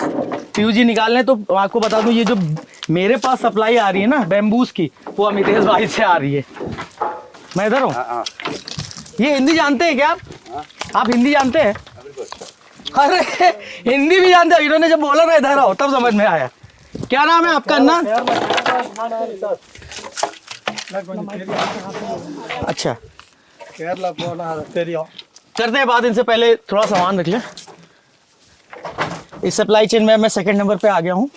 पीयूष जी निकाल रहे हैं, तो आपको बता दूं ये जो मेरे पास सप्लाई आ रही है ना बैम्बूस की, वो अमितेश भाई से आ रही है। मैं इधर हूँ। ये हिंदी जानते हैं क्या आप हिंदी जानते हैं? अरे हिंदी भी जानते हो? इन्होंने जब बोला ना इधर आओ तब समझ में आया। क्या नाम है आपका अन्ना? अच्छा करते हैं बात इनसे, पहले थोड़ा सामान रख लें। इस सप्लाई चेन में मैं सेकंड नंबर पे आ गया हूँ।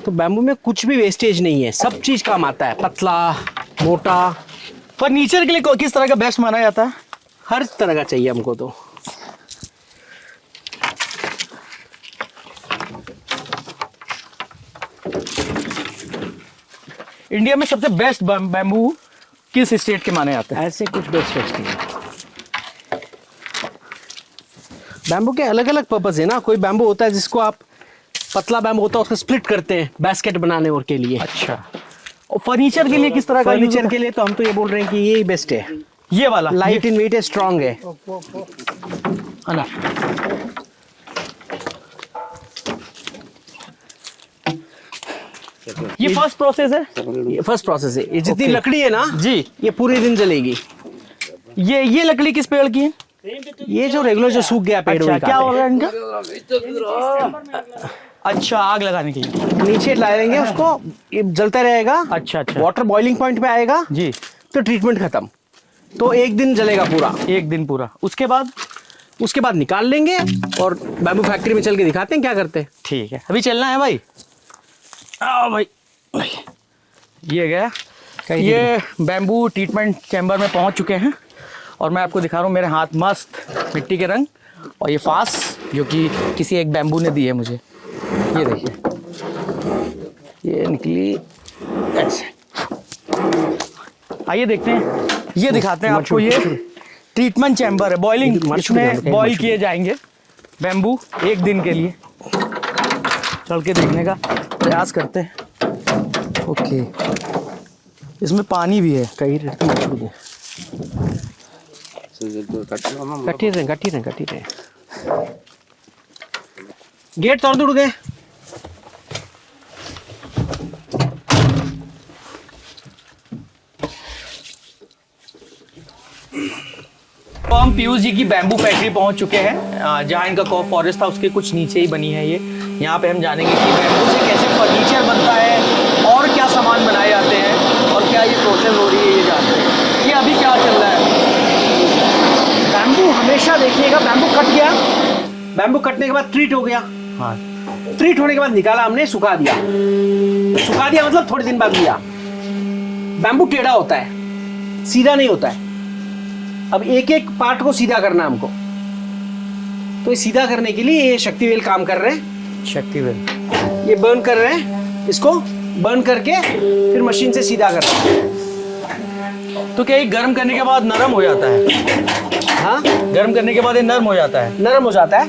तो बैम्बू में कुछ भी वेस्टेज नहीं है, सब चीज काम आता है, पतला मोटा, फर्नीचर के लिए किस तरह का बेस्ट माना जाता है? हर तरह का चाहिए हमको। तो इंडिया में सबसे बेस्ट बैम्बू किस स्टेट के माने जाते हैं? ऐसे कुछ बेस्ट नहीं है। बैम्बू के अलग अलग पर्पस है ना। कोई बैम्बू होता है जिसको आप, पतला बैम्बू होता है उसको स्प्लिट करते हैं बास्केट बनाने और के लिए। अच्छा, और फर्नीचर के लिए किस तरह का? फर्नीचर के लिए तो हम तो ये बोल रहे हैं कि ये बेस्ट है। ये वाला लाइट इन वेट है, स्ट्रांग है। है ना? ये फर्स्ट प्रोसेस है। ये फर्स्ट प्रोसेस है। ये जितनी Okay. लकड़ी है ना जी, ये पूरे दिन जलेगी। ये लकड़ी किस पेड़ की है? ये जो रेगुलर जो सूख गया पेड़ अच्छा, वही क्या हो काटे। रहा है इनका? अच्छा, आग लगाने के लिए। नीचे डालेंगे उसको, ये जलता रहेगा। अच्छा अच्छा, वाटर बॉइलिंग पॉइंट पे आएगा जी, तो ट्रीटमेंट खत्म। तो एक दिन जलेगा पूरा। एक दिन पूरा। उसके बाद निकाल लेंगे और बैम्बू फैक्ट्री में चल के दिखाते हैं क्या करते हैं। ठीक है, अभी चलना है भाई। आओ भाई, ये गया। ये बैम्बू ट्रीटमेंट चैम्बर में पहुंच चुके हैं और मैं आपको दिखा रहा हूँ मेरे हाथ मस्त मिट्टी के रंग, और ये फास जो कि किसी एक बैम्बू ने दी है मुझे। ये देखिए, ये निकली ऐसे। आइए देखते हैं, ये दिखाते हैं आपको। ये ट्रीटमेंट चैम्बर है, बॉइलिंग, इसमें बॉईल किए जाएंगे बैम्बू एक दिन के लिए। चल के देखने का प्रयास करते हैं। ओके, इसमें पानी भी है। कटी रहे गेट तोड़ दूँ गए। तो हम पीयूष जी की बैम्बू फैक्ट्री पहुंच चुके हैं, जहां इनका कॉफ फॉरेस्ट था उसके कुछ नीचे ही बनी है ये। यहाँ पे हम जानेंगे कि बैम्बू से कैसे फर्नीचर बनता है और क्या सामान बनाए जाते हैं और क्या ये प्रोसेस हो रही है, ये जानते हैं। ये अभी क्या चल रहा है? बैम्बू हमेशा देखिएगा, बैम्बू कट गया, बैम्बू कटने के बाद ट्रीट हो गया। हाँ, ट्रीट होने के बाद निकाला हमने, सुखा दिया। सुखा दिया मतलब थोड़े दिन बाद लिया। बैम्बू टेढ़ा होता है, सीधा नहीं होता है। अब एक एक पार्ट को सीधा करना हमको। तो ये सीधा करने के लिए ये शक्तिवेल काम कर रहे हैं। शक्तिवेल ये बर्न कर रहे हैं, इसको बर्न करके फिर मशीन से सीधा कर रहे हैं। तो क्या ये गर्म करने के बाद नरम हो जाता है? हाँ, गर्म करने के बाद ये नरम हो जाता है। नरम हो जाता है,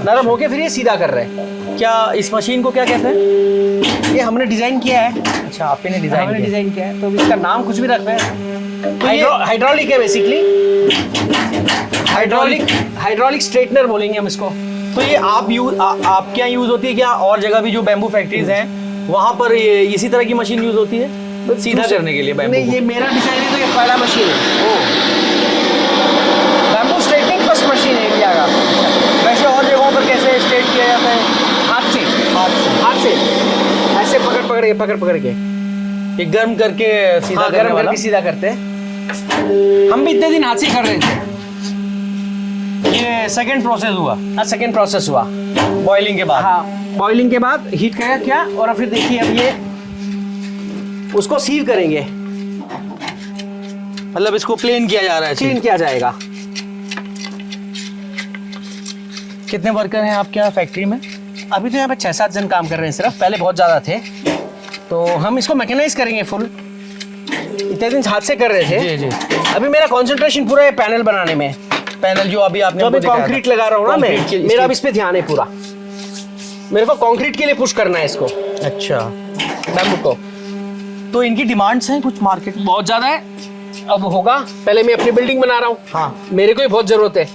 नरम होके फिर ये सीधा कर रहे हैं। क्या इस मशीन को क्या कहते हैं? ये हमने डिजाइन किया है, अच्छा, आपने हमने डिजाइन किया। डिजाइन किया है, तो इसका नाम कुछ भी रख रहे हैं। तो ये हाइड्रोलिक है बेसिकली, हाइड्रोलिक स्ट्रेटनर बोलेंगे हम इसको। तो ये आपके यहाँ यूज होती है क्या? और जगह भी जो बैम्बू फैक्ट्रीज हैं वहाँ पर ये इसी तरह की मशीन यूज होती है सीधा करने के लिए बैम्बू नहीं, को? ये मेरा डिजाइन है, तो ये पहला मशीन है। बैम्बू स्ट्रेटनिंग फर्स्ट मशीन है इंडिया का। वैसे और जगहों पर कैसे स्ट्रेट किया जाता है? हाथ से, हाथ से ऐसे पकड़ पकड़ के ये गर्म करके सीधा करने गर्म वाला? करके सीधा करते हैं। हम भी इतने दिन हाथ से कर रहे थे। ये सेकंड प्रोसेस हुआ सेकंड प्रोसेस हुआ बॉइलिंग के बाद। हाँ, बॉइलिंग के बाद हीट करा क्या, और फिर देखिए अब ये उसको सीव करेंगे, मतलब इसको प्लेन किया जा रहा है। क्लीन किया जाएगा। कितने वर्कर हैं आपके यहाँ फैक्ट्री में? अभी तो यहाँ पे 6-7 जन काम कर रहे हैं सिर्फ, पहले बहुत ज़्यादा थे। तो हम इसको मैकेनाइज करेंगे फुल, इतने दिन हाथ से कर रहे थे। जी। अभी मेरा कंसंट्रेशन पूरा है पैनल बनाने में। पैनल जो अभी आपने जो अभी हमको दिखाया था। कंक्रीट लगा रहा हूँ ना मैं, कंक्रीट के- मेरा अब इस पे ध्यान है पूरा। मेरे को कंक्रीट के लिए पुश करना है इसको, अच्छा, बैम्बू को। तो इनकी डिमांड्स हैं कुछ मार्केट में? बहुत ज़्यादा है, अब होगा। पहले मैं अपनी बिल्डिंग बना रहा हूँ, हाँ। मेरे को ही बहुत ज़रूरत है।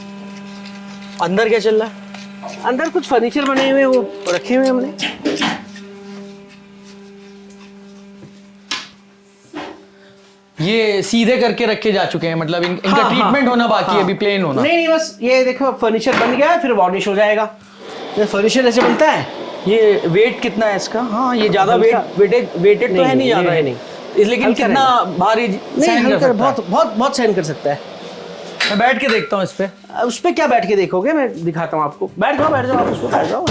अंदर क्या चल रहा है? अंदर कुछ फर्नीचर बने हुए वो रखे हुए हमने। ये सीधे करके रखे जा चुके हैं, मतलब इनका हाँ, ट्रीटमेंट हाँ, होना बाकी है, हाँ। अभी प्लेन होना। नहीं, बस ये देखो फर्नीचर बन गया है, फिर वार्निश हो जाएगा। ये फर्नीचर ऐसे बनता है। ये वेट कितना है इसका? हाँ, ये ज्यादा वेटेड तो है नहीं ज्यादा है नहीं। लेकिन हल्का कितना भारी नहीं, सहन कर हल्का, सकता है? बहुत बहुत बहुत सहन कर सकता है। मैं बैठ के देखता हूँ इस पे। उस पे क्या बैठ के देखोगे, मैं दिखाता हूँ आपको। बैठ जाओ आप उस पे बैठ जाओ।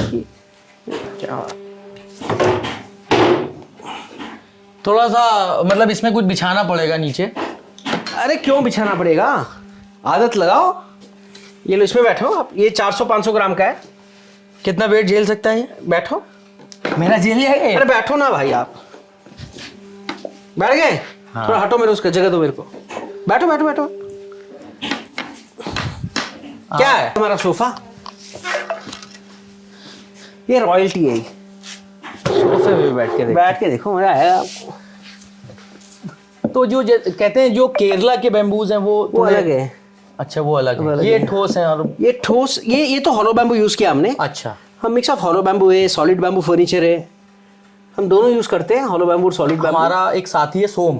थोड़ा सा मतलब इसमें कुछ बिछाना पड़ेगा नीचे। अरे क्यों बिछाना पड़ेगा, आदत लगाओ। ये लो, इसमें बैठो आप। ये 400-500 ग्राम का है। कितना वेट झेल सकता है ये? बैठो, मेरा झेल जाएगा ये? अरे बैठो ना भाई, आप बैठ गए? हाँ। थोड़ा हटो, मेरे उसका जगह दो मेरे को। बैठो बैठो बैठो। क्या है हमारा सोफा? ये रॉयल्टी है। सोफे पे बैठ के देखो, मजा आएगा आपको। तो जो कहते हैं जो केरला के बैम्बूज हैं वो अलग है। अच्छा, वो अलग वो है। अलग ये है। ठोस है और ये ठोस, ये तो हॉलो बैम्बू यूज किया हमने। अच्छा, हम मिक्स ऑफ हॉलो बैम्बू है, सॉलिड बैम्बू फर्नीचर है, हम दोनों यूज करते हैं, हॉलो बैम्बू और सॉलिड बैम्बू। हमारा एक साथी है सोम,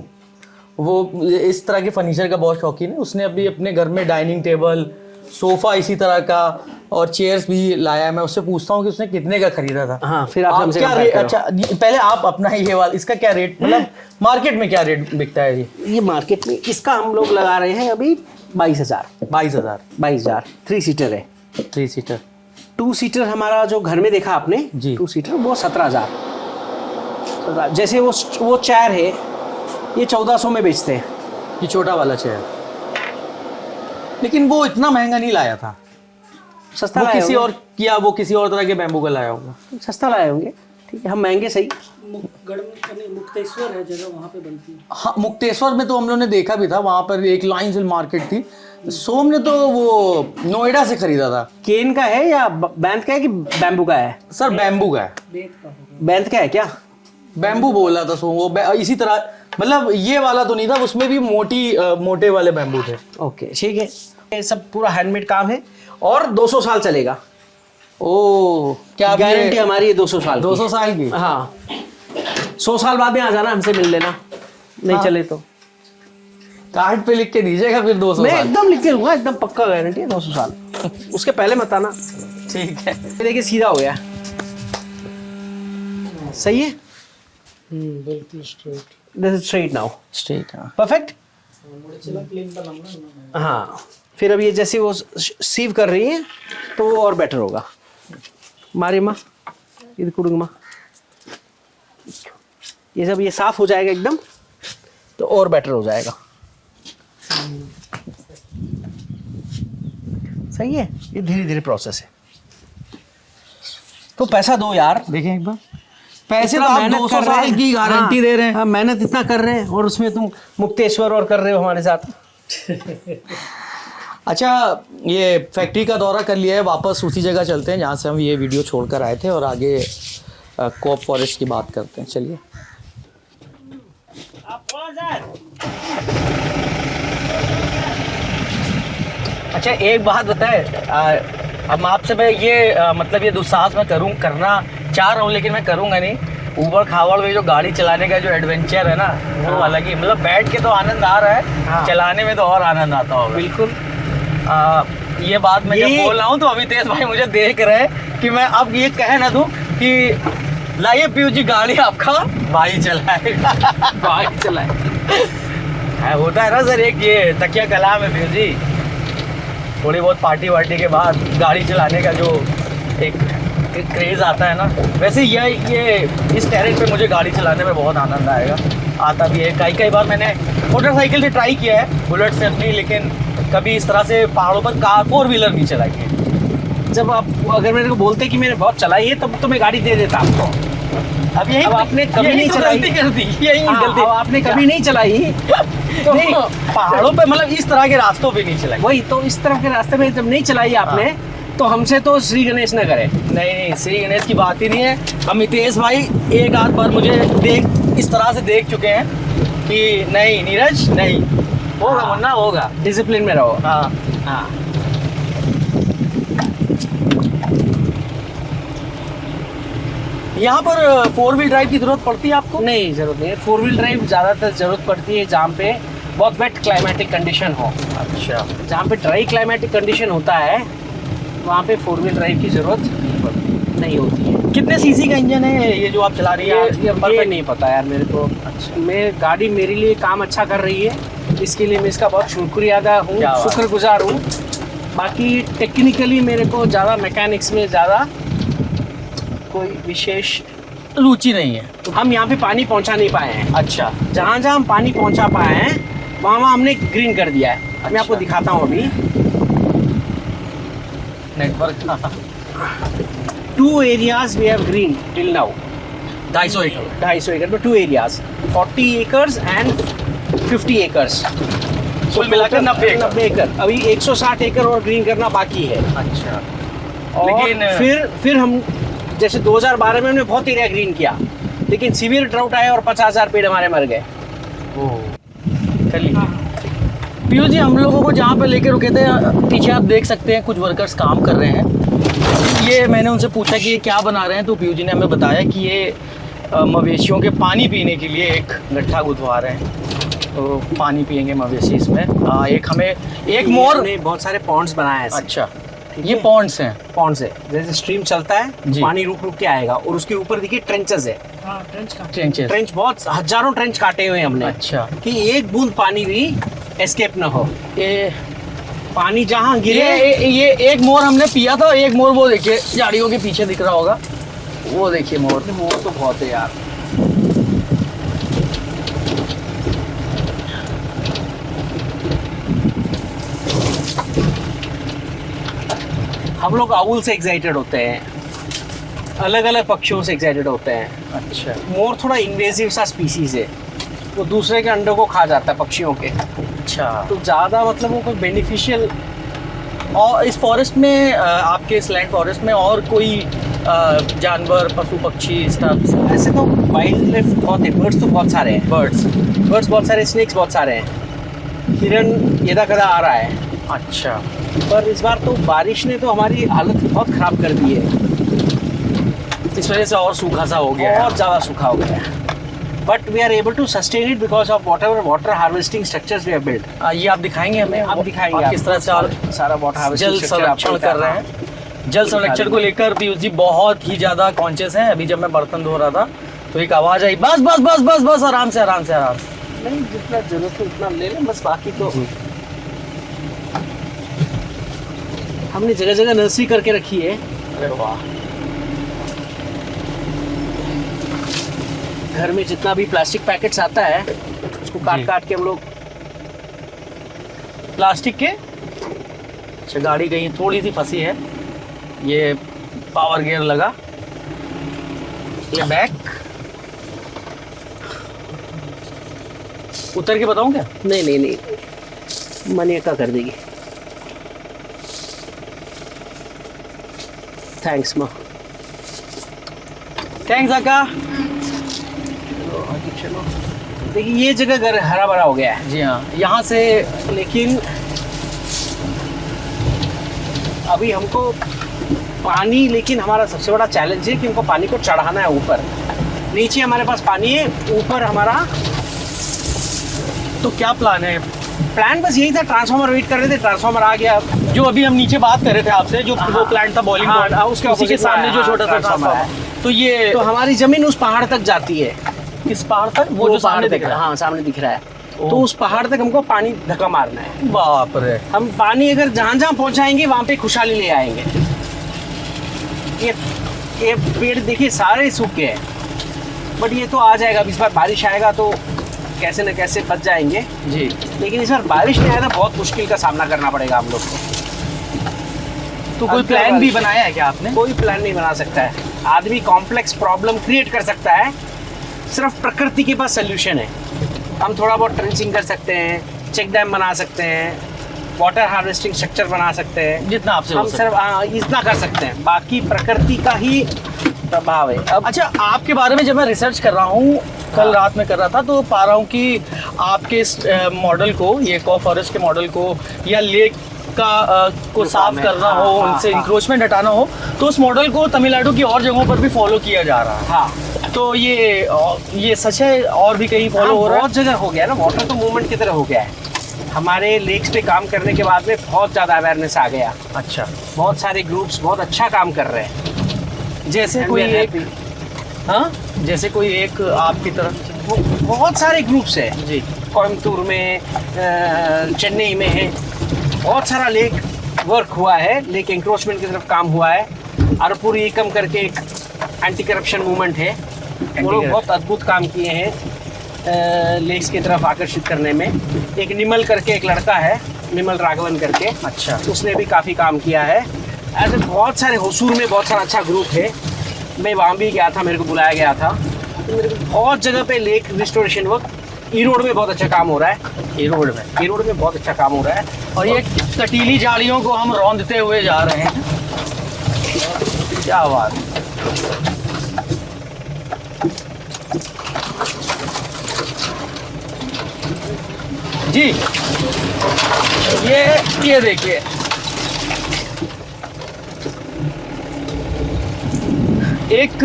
वो इस तरह के फर्नीचर का बहुत शौकीन है। उसने अभी अपने घर में डाइनिंग टेबल, सोफा इसी तरह का और चेयर्स भी लाया है। मैं उससे पूछता हूँ कि उसने कितने का खरीदा था। हाँ, फिर आप हमसे क्या compare रेट? करो। अच्छा, पहले आप अपना ये वाला, इसका क्या रेट, मतलब मार्केट में क्या रेट बिकता है ये मार्केट में इसका हम लोग लगा रहे हैं अभी 22,000। 22,000 3 सीटर है। 3 सीटर। 2 सीटर हमारा जो घर में देखा आपने जी। 2 सीटर, वो 17,000। जैसे वो चेयर है, ये 1400 में बेचते हैं। ये छोटा वाला चेयर, लेकिन वो इतना महंगा नहीं लाया था। सस्ता वो लाए किसी होंगे। और किया, वो किसी और तरह के बैम्बू का लाया होगा। सस्ता लाए होंगे, ठीक है, हम महंगे सही। मुक्तेश्वर है जगह, वहाँ पे बनती है। हाँ, मुक्तेश्वर में तो हम लोगों ने देखा भी था, वहां पर एक लाइन मार्केट थी। सोम ने तो वो नोएडा से खरीदा था। केन का है या बैंथ का है कि बैम्बू का है? सर बैम्बू का है। बैंथ का है क्या? बैम्बू बोला था सोम, वो इसी तरह, मतलब ये वाला तो नहीं था, उसमें भी मोटे वाले बैम्बू थे। ओके, ठीक है। ये सब पूरा हैंडमेड काम है और 200 साल चलेगा। ओ, क्या आप ये- गारंटी हमारी है 200 साल की। 200 साल की? हाँ, 100 साल बाद में आ जाना, हमसे मिल लेना, नहीं चले तो। कार्ड पे लिख के दीजिएगा फिर 200 मैं साल। एकदम लिख के दूंगा, एकदम पक्का गारंटी है 200 साल। उसके पहले मत आना। ठीक है। ये देखिए सीधा हो गया, सही है। बिल्कुल straight. This is straight now, straight, हाँ। परफेक्ट। हाँ, फिर अब ये जैसे वो सीव कर रही है तो वो और बेटर होगा। मारे माँ, ये कुड़ूंग माँ, ये सब ये साफ हो जाएगा एकदम, तो और बेटर हो जाएगा। सही है, ये धीरे धीरे प्रोसेस है। तो पैसा दो यार। देखें एक बार, पैसे तो इतना आप मेहनत 200 कर रहे साल हैं। की गारंटी हाँ, दे रहे हैं। हाँ, मेहनत इतना कर रहे हैं और उसमें तुम मुक्तेश्वर और कर रहे हो हमारे साथ। अच्छा, ये फैक्ट्री का दौरा कर लिया है, वापस उसी जगह चलते हैं जहाँ से हम ये वीडियो छोड़कर आए थे और आगे कॉप फॉरेस्ट की बात करते हैं। चलिए। अच्छा, एक बात बताए, अब आपसे मैं ये मतलब ये दुस्साहस मैं करना चाह रहा हूँ, लेकिन मैं करूँगा नहीं। ऊबड़ खाबड़ में जो गाड़ी चलाने का जो एडवेंचर है ना, वो अलग ही, मतलब बैठ के तो आनंद आ रहा है, चलाने में तो और आनंद आता होगा। बिल्कुल। ये बात मैं जब बोल रहा हूँ तो अमितेश भाई मुझे देख रहे हैं कि मैं अब ये कह ना दूं कि लाइए पीयू जी गाड़ी आपका भाई चलाएगा। भाई चलाए। होता है ना सर, एक ये तकिया कलाम है पीयू जी। थोड़ी बहुत पार्टी वार्टी के बाद गाड़ी चलाने का जो एक क्रेज़ आता है ना, वैसे ये इस टेरेन पे मुझे गाड़ी चलाने में बहुत आनंद आएगा, आता भी है। कई बार मैंने मोटरसाइकिल से ट्राई किया है, बुलेट से अपनी, लेकिन कभी इस तरह से पहाड़ों पर कार 4 व्हीलर नहीं चलाई है। जब आप अगर मेरे को बोलते कि मैंने बहुत चलाई है तब तो मैं गाड़ी दे देता आपको। अब आपने कभी नहीं चलाई, गलती कर दी, यही गलती। अब आपने कभी नहीं चलाई तो नहीं, पहाड़ों पे मतलब इस तरह के रास्तों पे नहीं चलाई। वही तो, इस तरह के रास्ते में जब नहीं चलाई आपने तो हमसे तो श्री गणेश न करे। नहीं, श्री गणेश की बात ही नहीं है। अमितेश भाई एक आध बार मुझे इस तरह से देख चुके हैं कि नहीं नीरज, नहीं होगा, मुन्ना होगा, डिसिप्लिन में रहो। हाँ। हाँ। यहाँ पर 4 व्हील ड्राइव की जरूरत पड़ती है आपको? नहीं, जरूरत नहीं है। 4 व्हील ड्राइव ज़्यादातर ज़रूरत पड़ती है जहाँ पे बहुत वेट क्लाइमेटिक कंडीशन हो। अच्छा। जहाँ पे ड्राई क्लाइमेटिक कंडीशन होता है वहाँ पे 4 व्हील ड्राइव की ज़रूरत नहीं होती है। कितने सीसी का इंजन है ये जो आप चला रही है? ये नहीं पता यार मेरे को। अच्छा। मैं गाड़ी मेरे लिए काम अच्छा कर रही है, इसके लिए मैं इसका बहुत शुक्रिया हूँ, शुक्रगुजार हूँ। बाकी टेक्निकली मेरे को ज़्यादा मैकेनिक्स में ज़्यादा कोई विशेष रुचि नहीं है। हम यहाँ पे पानी पहुँचा नहीं पाए हैं। अच्छा। जहाँ हम पानी पहुँचा पाए हैं वहाँ हमने ग्रीन कर दिया है। मैं आपको दिखाता हूँ अभी। Network 2 areas we have green till now. 250 एकड़। 250 एकड़ में 2 areas, 40 acres and 50 acres. कुल मिलाकर 90 एकड़। 90 एकड़। अभी 160 एकड़ और ग्रीन करना बाकी है। अच्छा। और लेकिन फिर हम जैसे 2012 में हमने बहुत एरिया ग्रीन किया, लेकिन सीवियर ड्राउट आया और 50,000 पेड़ हमारे मर गए। कर लीजिए पीयू जी। हम लोगों को जहाँ पे लेके रुके थे, पीछे आप देख सकते हैं कुछ वर्कर्स काम कर रहे हैं। ये मैंने उनसे पूछा कि ये क्या बना रहे हैं, तो पीयू जी ने हमें बताया कि ये मवेशियों के पानी पीने के लिए एक गड्ढा गुदवा रहे हैं, तो पानी पियेंगे मवेशी इसमें। एक हमें एक मोर ने बहुत सारे पॉन्ड्स बनाए हैं। अच्छा, ये पॉन्ड्स हैं। पॉन्ड्स है, जैसे स्ट्रीम चलता है पानी रुक रुक के आएगा, और उसके ऊपर देखिए ट्रेंचेस है। ट्रेंचेस। ट्रेंच बहुत हजारों ट्रेंच काटे हुए हैं हमने। अच्छा। कि एक बूंद पानी भी एस्केप ना हो। ये पानी जहाँ गिरे ये एक मोर हमने पिया था। एक मोर वो देखिए झाड़ियों के पीछे दिख रहा होगा, वो देखिए मोर तो बहुत है यार। हम लोग आउल से एक्साइटेड होते हैं, अलग अलग पक्षियों से एक्साइटेड होते हैं। अच्छा। मोर थोड़ा इन्वेसिव सा स्पीसीज है, वो दूसरे के अंडों को खा जाता है पक्षियों के। अच्छा। तो ज़्यादा मतलब वो कोई बेनिफिशियल। और इस फॉरेस्ट में आपके इस लैंड फॉरेस्ट में और कोई जानवर, पशु पक्षी इस तरह से? ऐसे तो वाइल्ड लाइफ बहुत है, बर्ड्स तो बहुत सारे हैं। बर्ड्स बहुत सारे, स्नेक्स बहुत सारे हैं, हिरन यदा कदा आ रहा है। अच्छा। पर इस बार तो बारिश ने तो हमारी हालत बहुत ख़राब कर दी है, इस वजह से और सूखा सा हो गया है। बहुत ज़्यादा सूखा हो गया है। But we are able to sustain it because of whatever water harvesting structures we have built. ये आप दिखाएंगे हमें? आप दिखाएंगे आप किस तरह से और सारा वाटर हार्वेस्टिंग जल संरक्षण कर रहे हैं। जल संरक्षण को लेकर पीयूष जी बहुत ही ज़्यादा कॉन्शियस हैं। अभी जब मैं बर्तन धो रहा था तो एक आवाज़ आई, बस बस बस बस बस, आराम से आराम से आराम से। नहीं, जितना जरूरत है उतना ले लें बस, बाकी तो हमने जगह जगह नर्सरी करके रखी है। अरे वाह। घर में जितना भी प्लास्टिक पैकेट्स आता है उसको काट काट के हम लोग प्लास्टिक के। अच्छा, गाड़ी कहीं थोड़ी सी फंसी है, ये पावर गियर लगा, ये बैक उतर के बताऊं क्या? नहीं नहीं नहीं, मनी का कर देगी। थैंक्स माँ। थैंक्स अक्का। चलो देखिए ये जगह घर हरा भरा हो गया है, जी हाँ, यहाँ से लेकिन अभी हमको पानी, लेकिन हमारा सबसे बड़ा चैलेंज है कि हमको पानी को चढ़ाना है ऊपर। नीचे हमारे पास पानी है, ऊपर हमारा तो क्या प्लान है? प्लान बस यही था, ट्रांसफार्मर वेट कर रहे थे, ट्रांसफार्मर आ गया। जो अभी हम नीचे बात कर रहे थे आपसे, जो हाँ, वो प्लांट था बॉलिंग हाँ, पॉइंट, उसके उसी के opposite सामने में, जो हाँ, छोटा सा ट्रांसफार्मर ट्रांसफार्मर, तो ये तो हमारी जमीन उस पहाड़ तक जाती है। किस पहाड़ तक? वो जो सामने दिख रहा है। हाँ सामने दिख रहा है। ओह। तो उस पहाड़ तक हमको पानी धक्का मारना है। बाप रे। हम पानी अगर जहाँ जहाँ पहुँचाएंगे वहाँ पे खुशहाली ले आएंगे। ये पेड़ देखिए सारे सूखे हैं, बट ये तो आ जाएगा। अब इस बार बारिश आएगा तो कैसे न कैसे बच जाएंगे जी। लेकिन इस बार बारिश नहीं आया तो बहुत मुश्किल का सामना करना पड़ेगा हम लोग को। तो कोई प्लान भी बनाया है क्या आपने? कोई प्लान नहीं बना सकता है। आदमी कॉम्प्लेक्स प्रॉब्लम क्रिएट कर सकता है, सिर्फ प्रकृति के पास सोल्यूशन है। हम थोड़ा बहुत ट्रेंचिंग कर सकते हैं, चेक डैम बना सकते हैं, वाटर हार्वेस्टिंग स्ट्रक्चर बना सकते हैं, जितना आपसे हो हम सके। सिर्फ इतना कर सकते हैं। बाकी प्रकृति का ही प्रभाव है। अब अच्छा, आपके बारे में जब मैं रिसर्च कर रहा हूँ, कल रात में कर रहा था, तो पा रहा हूँ कि आपके इस मॉडल को, ये कॉ फॉरेस्ट के मॉडल को या लेक का को जो साफ काम है, करना हाँ, हो, हाँ, उनसे हाँ। इंक्रोचमेंट हटाना हो, तो उस मॉडल को तमिलनाडु की और जगहों पर भी फॉलो किया जा रहा है। हाँ, तो ये सच है? और भी कहीं फॉलो हो रहा है? बहुत जगह हो गया ना, वाटर तो मूवमेंट की तरह हो गया है। हमारे लेक्स पे काम करने के बाद में बहुत ज़्यादा अवेयरनेस आ गया। अच्छा, बहुत सारे ग्रुप्स बहुत अच्छा काम कर रहे हैं। जैसे And कोई we are एक, happy। हाँ, जैसे कोई एक आपकी तरफ? बहुत सारे ग्रुप्स हैं जी। कोयम्बतूर में, चेन्नई में है, बहुत सारा लेक वर्क हुआ है, लेक इंक्रोचमेंट की तरफ काम हुआ है। अरपुर एकम करके एक एंटी करप्शन मूवमेंट है, वो लोग बहुत अद्भुत काम किए हैं लेक्स की तरफ आकर्षित करने में। एक निमल करके एक लड़का है, निमल राघवन करके, अच्छा। उसने भी काफ़ी काम किया है। ऐसे बहुत सारे, होसूर में बहुत सारा अच्छा ग्रुप है। मैं वहाँ भी गया था, मेरे को बुलाया गया था। तो मेरे को बहुत जगह पे लेक रिस्टोरेशन वर्क, ईरोड में बहुत अच्छा काम हो रहा है। ईरोड में बहुत अच्छा काम हो रहा है। और ये कटीली झाड़ियों को हम रौंदते हुए जा रहे हैं। क्या बात। जी, ये देखिए, एक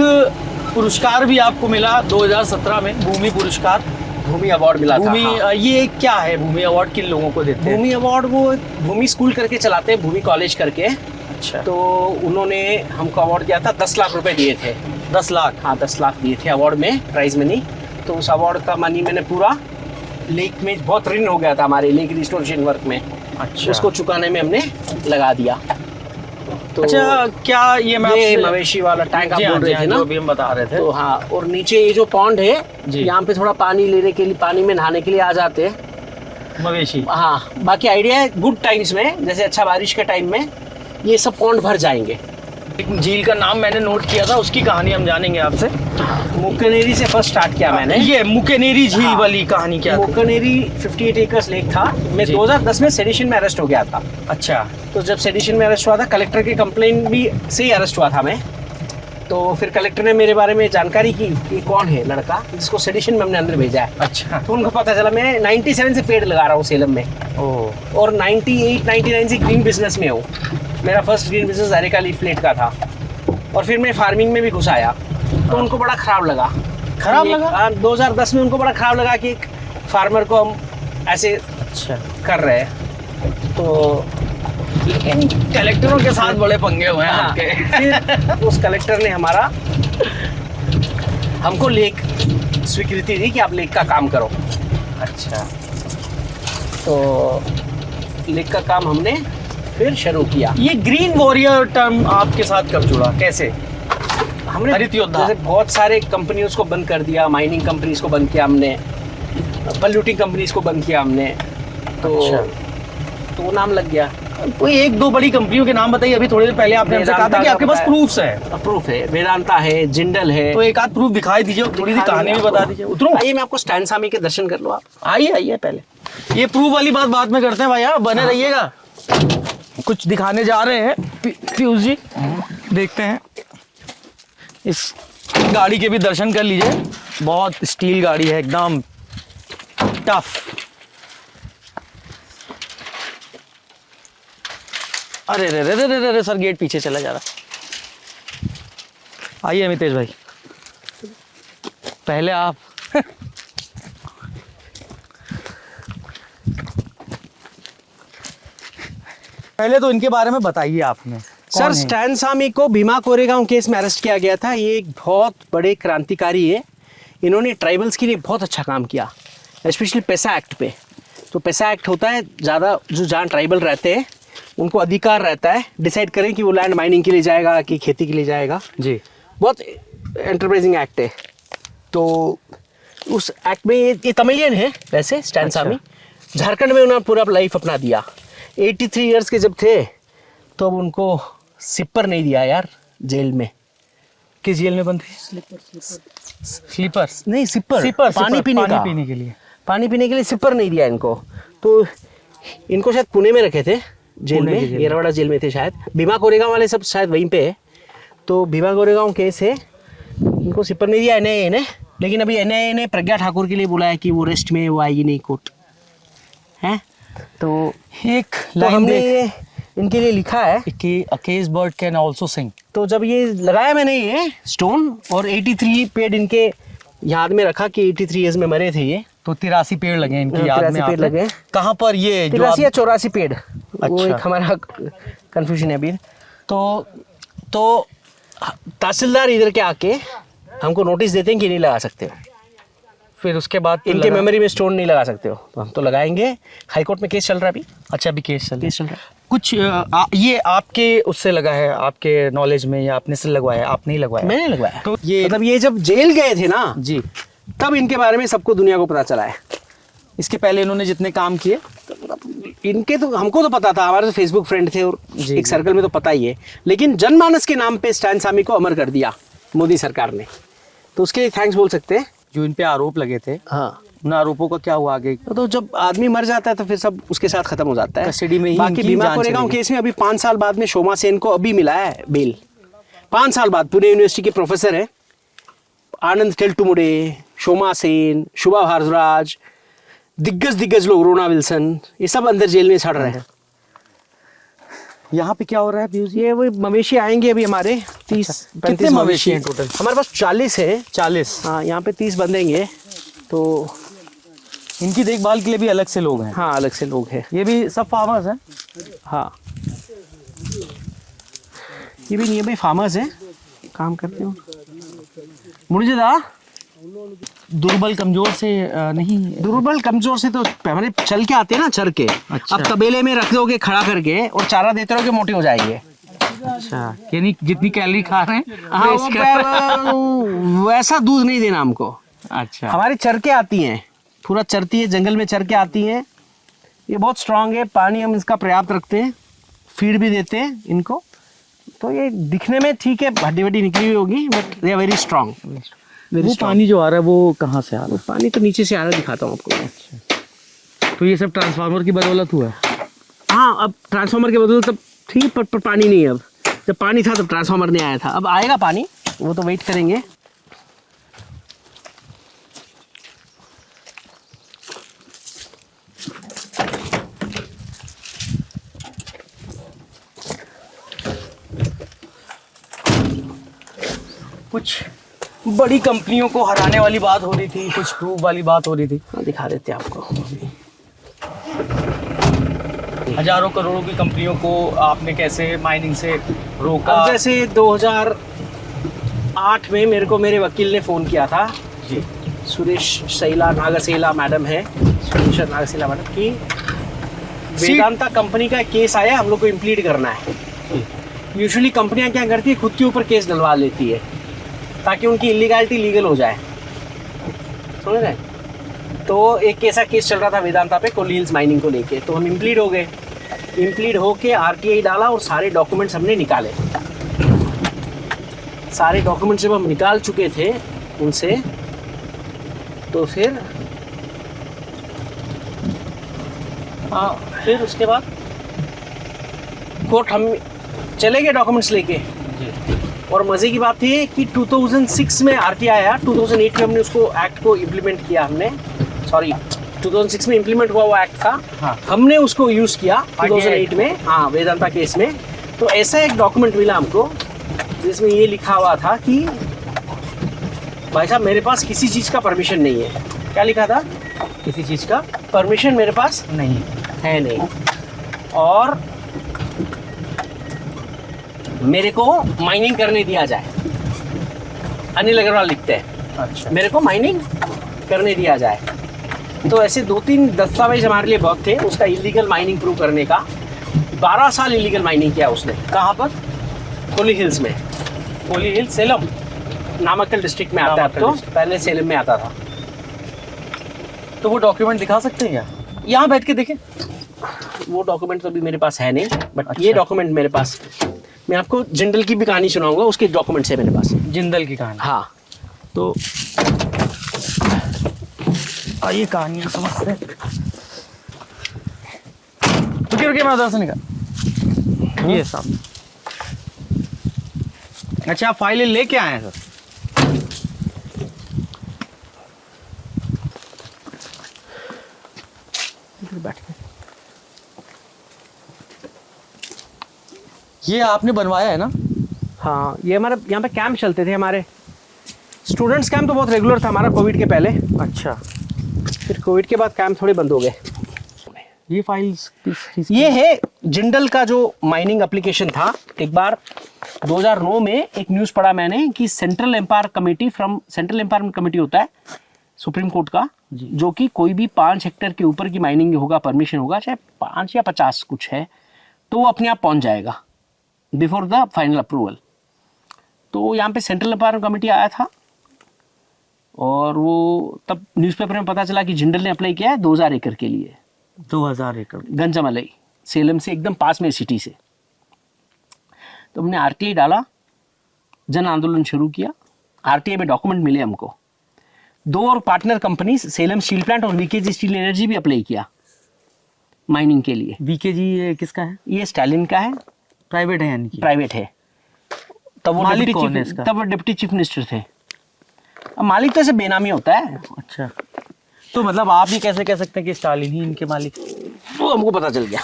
पुरस्कार भी आपको मिला 2017 में, भूमि पुरस्कार, भूमि अवार्ड मिला था। भूमि। हाँ। ये क्या है भूमि अवार्ड? किन लोगों को देते हैं? भूमि अवार्ड वो भूमि स्कूल करके चलाते हैं, भूमि कॉलेज करके। अच्छा, तो उन्होंने हमको अवार्ड दिया था, 10 लाख रुपए दिए थे। 10 लाख? हाँ, 10 लाख दिए थे अवार्ड में, प्राइज मनी। तो उस अवार्ड का मनी मैंने पूरा लेक में, बहुत ऋण हो गया था हमारे लेक रिस्टोरेशन वर्क में, अच्छा, उसको चुकाने में हमने लगा दिया। तो अच्छा, क्या ये मैं ये आपसे- मवेशी वाला टैंक आप जी हाँ, बोल जी रहे हाँ, थे ना, जो भी हम बता रहे थे। तो हाँ। और नीचे ये जो पॉन्ड है, जी। यहाँ पे थोड़ा पानी लेने के लिए, पानी में नहाने के लिए आ जाते हैं मवेशी। हाँ। बाकी आइडिया है गुड टाइम्स में, जैसे अच्छा बारिश के टाइम में ये सब पॉन्ड भर जाएंगे। एक झील का नाम मैंने नोट किया था, उसकी कहानी हम जानेंगे आपसे। मुक्केनेरी से फर्स्ट स्टार्ट किया मैंने। ये मुकेनेरी झील हाँ। वाली कहानी क्या थी? मुक्केनेरी 58 एकर्स लेक था। मैं जी। 2010 में सेडिशन में अरेस्ट हो गया था। अच्छा, तो जब सेडिशन में अरेस्ट हुआ था, कलेक्टर की कंप्लेन भी से ही अरेस्ट हुआ था मैं। तो फिर कलेक्टर ने मेरे बारे में जानकारी की कि कौन है लड़का जिसको सेडिशन में हमने अंदर भेजा है। अच्छा। तो उनको पता चला मैं 97 से पेड़ लगा रहा हूँ सेलम में, ओह, और 98-99 से ग्रीन बिजनेस में हूँ। मेरा first green business areca leaf plate का था, और फिर मैं फार्मिंग में भी घुस आया। तो उनको बड़ा खराब लगा। खराब कि लगा? 2010 में उनको बड़ा खराब लगा कि एक फार्मर को हम ऐसे अच्छा। कर रहे हैं। तो लेकिन कलेक्टरों के साथ बड़े पंगे हुए हैं हाँ, आपके। फिर उस कलेक्टर ने हमको लेक स्वीकृति दी कि आप लेक का काम करो। अच्छा, तो लेक का काम हमने फिर शुरू किया। ये ग्रीन वॉरियर टर्म आपके साथ कब जुड़ा, कैसे? हमने हरित योद्धा। जैसे बहुत सारे कंपनियों को बंद कर दिया, माइनिंग कंपनीज को बंद किया हमने, पल्यूटिंग कंपनीज को बंद किया हमने, तो अच्छा। तो वो नाम लग गया। कोई एक दो बड़ी कंपनियों के नाम बताइए। अभी थोड़ी देर पहले आपने हमसे कहा था कि आपके पास प्रूफ्स है। प्रूफ है, वेदांता है, जिंदल है। तो एक आध प्रूफ दिखाई दीजिए, थोड़ी सी कहानी भी बता दीजिए। उतरो, आइए मैं आपको स्टैन स्वामी के दर्शन कर लो आप। आइए आइए, पहले ये प्रूफ वाली बात बाद में करते हैं भाई, आप बने रहिएगा। कुछ दिखाने जा रहे हैं पीयूष जी, देखते हैं। इस गाड़ी के भी दर्शन कर लीजिए, बहुत स्टील गाड़ी है, एकदम टफ। अरे रे रे रे रे रे सर, गेट पीछे चला जा रहा। आइए अमितेश भाई, पहले आप। पहले तो इनके बारे में बताइए आपने। सर, स्टैन स्वामी को भीमा कोरेगांव केस में अरेस्ट किया गया था। ये एक बहुत बड़े क्रांतिकारी है। इन्होंने ट्राइबल्स के लिए बहुत अच्छा काम किया, स्पेशली पैसा एक्ट पे। तो पैसा एक्ट होता है, ज़्यादा जो जहाँ ट्राइबल रहते हैं उनको अधिकार रहता है डिसाइड करें कि वो लैंड माइनिंग के लिए जाएगा कि खेती के लिए जाएगा। जी, बहुत एंटरप्राइजिंग एक्ट है। तो उस एक्ट में ये तमिलियन है वैसे, स्टैन स्वामी। झारखंड में उन्होंने पूरा लाइफ अपना दिया। 83 इयर्स के जब थे तो अब उनको सिपर नहीं दिया यार जेल में। किस जेल में बंद थे? स्लीपर्स नहीं, सिपर सिपर, पानी पीने के लिए। पानी पीने के लिए सिपर नहीं दिया इनको। तो इनको शायद पुणे में रखे थे जेल में, येरवाड़ा जेल में थे शायद। भीमा कोरेगांव वाले सब शायद वहीं पे है। तो भीमा कोरेगांव केस है, इनको सिपर नहीं दिया एनआईए ने। लेकिन अभी एनआईए ने प्रज्ञा ठाकुर के लिए बोला है कि वो रेस्ट में वो आएगी नहीं कोर्ट है। तो एक तो हमने ये इनके लिए लिखा है कि a caged bird can also sing. तो जब ये लगाया मैंने ये स्टोन और 83 पेड़ इनके याद में रखा कि 83 ईयर्स में मरे थे ये। तो 83 पेड़ लगे इनकी याद 83 में। पेड़ लगे। कहाँ पर ये जो 83 या 84 पेड़, वो अच्छा। एक हमारा कंफ्यूजन है अभी। तो तहसीलदार इधर के आके हमको नोटिस देते हैं कि नहीं लगा सकते हो, फिर उसके बाद इनके मेमोरी में स्टोन नहीं लगा सकते हो। तो हम तो लगाएंगे। हाईकोर्ट में केस चल रहा है अभी। अच्छा, अभी केस चल केस चल रहा है। कुछ ये आपके उससे लगा है, आपके नॉलेज में, या आपने से लगवाया? आप नहीं लगवाया? मैंने लगवाया। तो ये मतलब ये जब जेल गए थे ना जी, तब इनके बारे में सबको दुनिया को पता चला है। इसके पहले इन्होंने जितने काम किए, इनके तो हमको तो पता था, हमारे तो फेसबुक फ्रेंड थे और जी, एक सर्कल में तो पता ही है। लेकिन जनमानस के नाम पे स्टैन स्वामी को अमर कर दिया मोदी सरकार ने, तो उसके लिए थैंक्स बोल सकते हैं। जो इन पे आरोप लगे थे, हाँ, उन आरोपों का क्या हुआ आगे? तो जब आदमी मर जाता है तो फिर सब उसके साथ खत्म हो जाता है। कस्टडी में ही बाकी इनकी भीमा जान कोरेगांव चली गई। केस में अभी 5 साल बाद में शोमा सेन को अभी मिला है बेल। 5 साल बाद। पुणे यूनिवर्सिटी के प्रोफेसर है आनंद तेलटुमुडे, शोमा सेन, शुभा भारद्वाज, दिग्गज लोग, रोना विल्सन, ये सब अंदर जेल में सड़ रहे हैं। यहाँ पे क्या हो रहा है पीयूष जी? ये वही मवेशी आएंगे अभी हमारे 30-35 कितने मवेशी हैं टोटल? हमारे पास 40 है। 40। हाँ, यहाँ पे 30 बंधेंगे। तो इनकी देखभाल के लिए भी अलग से लोग हैं? हाँ, अलग से लोग हैं। ये भी सब फार्मर्स हैं? हाँ, ये भी नियम फार्मर्स हैं, काम करते हो। मुझे दा दुर्बल कमजोर से नहीं? दुर्बल कमजोर से तो हमारे चल के आते हैं ना, चर के। अच्छा। अब तबेले में रख दोगे खड़ा करके और चारा देते रहोगे, मोटे हो जाएंगे। अच्छा, यानी जितनी कैलोरी खा रहे हैं हाँ, तो इसका- वैसा दूध नहीं देना हमको। अच्छा, हमारी चर के आती हैं, पूरा चरती है, जंगल में चर के आती हैं। ये बहुत स्ट्रांग है। पानी हम इसका पर्याप्त रखते हैं, फीड भी देते हैं इनको। तो ये दिखने में ठीक है, हड्डी वड्डी निकली हुई होगी, but they are very strong. वो पानी जो आ रहा है वो कहाँ से आ रहा पानी तो नीचे से आ रहा, दिखाता हूँ आपको। है? तो ये सब ट्रांसफार्मर की बदौलत हुआ है? हाँ, अब ट्रांसफार्मर के बदले तब ठीक, पर पानी नहीं है। अब जब पानी था तब ट्रांसफार्मर नहीं आया था। अब आएगा पानी, वो तो वेट करेंगे। कुछ बड़ी कंपनियों को हराने वाली बात हो रही थी, कुछ प्रूफ वाली बात हो रही थी। हाँ, दिखा देते हैं आपको। हजारों करोड़ों की कंपनियों को आपने कैसे माइनिंग से रोका? अब जैसे 2008 में मेरे को मेरे वकील ने फ़ोन किया था जी, सुरेश शैला नागसेला मैडम है, सुरेश नागसेला मैडम की वेदांता कंपनी का केस आया, हम लोग को इम्प्लीट करना है। यूजुअली कंपनियां क्या करती है, खुद के ऊपर केस डलवा लेती है ताकि उनकी इलीगैलिटी लीगल हो जाए, समझ रहे? तो एक ऐसा केस चल रहा था वेदांता पे, कोलिन्स माइनिंग को लेके, तो हम इम्प्लीट हो गए। इम्प्लीड होके आरटीआई डाला और सारे डॉक्यूमेंट्स हमने निकाले। सारे डॉक्यूमेंट्स जब हम निकाल चुके थे उनसे, तो फिर फिर उसके बाद कोर्ट हम चले गए डॉक्यूमेंट्स लेके। और मज़े की बात ये कि 2006 में आरटीआई आया, 2008 में हमने उसको एक्ट को इम्प्लीमेंट किया। हमने 2006 में इम्प्लीमेंट हुआ वो एक्ट था। हाँ। हमने उसको यूज़ किया 2008 में, हाँ, वेदांता केस में। तो ऐसा एक डॉक्यूमेंट मिला हमको जिसमें ये लिखा हुआ था कि भाई साहब मेरे पास किसी चीज़ का परमिशन नहीं है। क्या लिखा था? किसी चीज़ का परमिशन मेरे पास नहीं है नहीं, और मेरे को माइनिंग करने दिया जाए। अनिल अग्रवाल लिखते हैं, अच्छा, मेरे को माइनिंग करने दिया जाए। तो ऐसे 2-3 दस्तावेज हमारे लिए बहुत थे उसका इलीगल माइनिंग प्रूव करने का। 12 साल इलीगल माइनिंग किया उसने। कहाँ पर? कोली हिल्स में। कोली हिल्स सेलम, नामक्कल डिस्ट्रिक्ट में आता है, तो पहले सेलम में आता था। तो वो डॉक्यूमेंट दिखा सकते हैं क्या? यहाँ बैठ के देखें। वो डॉक्यूमेंट तो अभी मेरे पास है नहीं, बट अच्छा। ये डॉक्यूमेंट मेरे पास। मैं आपको जिंदल की भी कहानी सुनाऊंगा, उसके डॉक्यूमेंट्स है मेरे पास। जिंदल की कहानी? हाँ, तो आइए कहानी समझते हैं। रुकिए मैं उधर से निकाल। ये साहब, अच्छा आप फाइलें लेके आए हैं सर? बैठ के। ये आपने बनवाया है ना? हाँ, ये हमारे यहाँ पे कैंप चलते थे हमारे। स्टूडेंट्स कैंप तो बहुत रेगुलर था हमारा कोविड के पहले। अच्छा, फिर कोविड के बाद कैंप थोड़े बंद हो गए। ये फाइल्स ये है जिंदल का जो माइनिंग एप्लीकेशन था। एक बार 2009 में एक न्यूज़ पढ़ा मैंने कि सेंट्रल एम्पायर कमेटी होता है सुप्रीम कोर्ट का, जो कि कोई भी 5 हेक्टेयर के ऊपर की माइनिंग होगा, परमिशन होगा, चाहे 5 या 50 कुछ है, तो वो अपने आप पहुंच जाएगा बिफोर द फाइनल अप्रूवल। तो यहाँ पे सेंट्रल एम्पायर कमेटी आया था, और वो तब न्यूज़पेपर में पता चला कि जिंदल ने अप्लाई किया है 2000 एकड़ के लिए। 2000 एकड़ गंजामलई, सेलम से एकदम पास में सिटी से। तो हमने आरटीआई डाला, जन आंदोलन शुरू किया। आरटीआई में डॉक्यूमेंट मिले हमको। 2 और partner company Salem steel plant और वीकेजी स्टील एनर्जी भी अप्लाई किया माइनिंग के लिए। वीकेजी ये किसका है? ये स्टालिन का है, प्राइवेट है यानी कि? प्राइवेट है। तब वो मालिक डिप्टी कौन है चीफ, इसका? तब वो डिप्टी चीफ मिनिस्टर थे। अब मालिक तो ऐसे बेनामी होता है। अच्छा, तो मतलब आप ये कैसे कह सकते हैं कि स्टालिन ही इनके मालिक? वो हमको पता चल गया।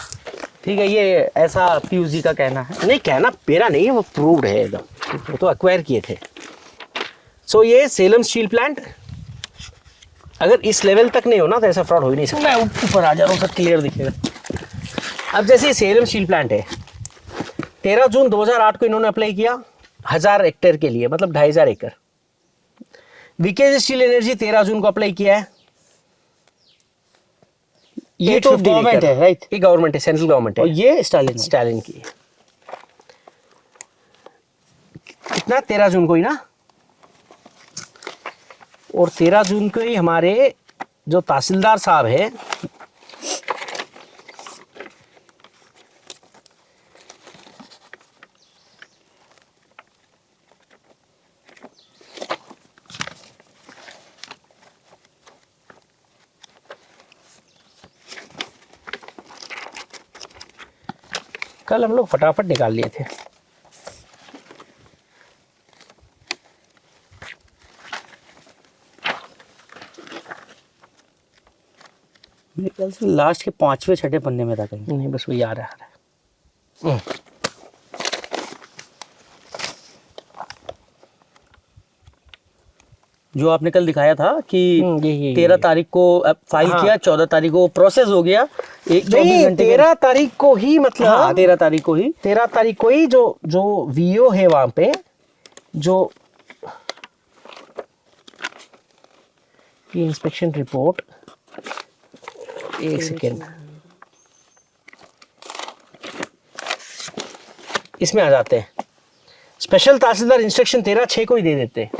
ठीक है, ये ऐसा पीयूष जी का कहना है। नहीं, कहना मेरा नहीं है, वो प्रूव्ड है एकदम। वो तो एक्वायर किए थे। सो ये सेलम स्टील प्लांट अगर इस लेवल तक नहीं होना तो ऐसा फ्रॉड हो ही नहीं सकता। मैं ऊपर आ जा रहा हूँ सर, क्लियर दिखेगा। अब जैसे सेलम स्टील प्लांट है, 13 जून 2008 को इन्होंने अप्लाई किया 1000 हेक्टेयर के लिए, मतलब 2500 एकड़। वीकेजी स्टील एनर्जी 13 जून को अप्लाई किया है। ये तो 850 गवर्नमेंट एकड़। है, राइट? ये गवर्नमेंट है, सेंट्रल गवर्नमेंट है। और ये स्टालिन है। स्टालिन की कितना? 13 जून को ही ना। और 13 जून को ही हमारे जो तहसीलदार साहब है, कल हम लोग फटाफट निकाल लिए थे। मेरे ख्याल से लास्ट के 5वें 6ठे पन्ने में था कहीं। नहीं, बस वही आ रहा है। जो आपने कल दिखाया था कि ये 13 तारीख को फाइल हाँ। किया, 14 तारीख को प्रोसेस हो गया, 24 घंटे 13 तारीख को ही, मतलब हाँ 13 तारीख को ही 13 तारीख को ही जो वीओ है वहां पे, जो ये इंस्पेक्शन रिपोर्ट, एक सेकेंड, इसमें आ जाते हैं। स्पेशल तहसीलदार इंस्ट्रक्शन 13/6 को ही दे देते हैं।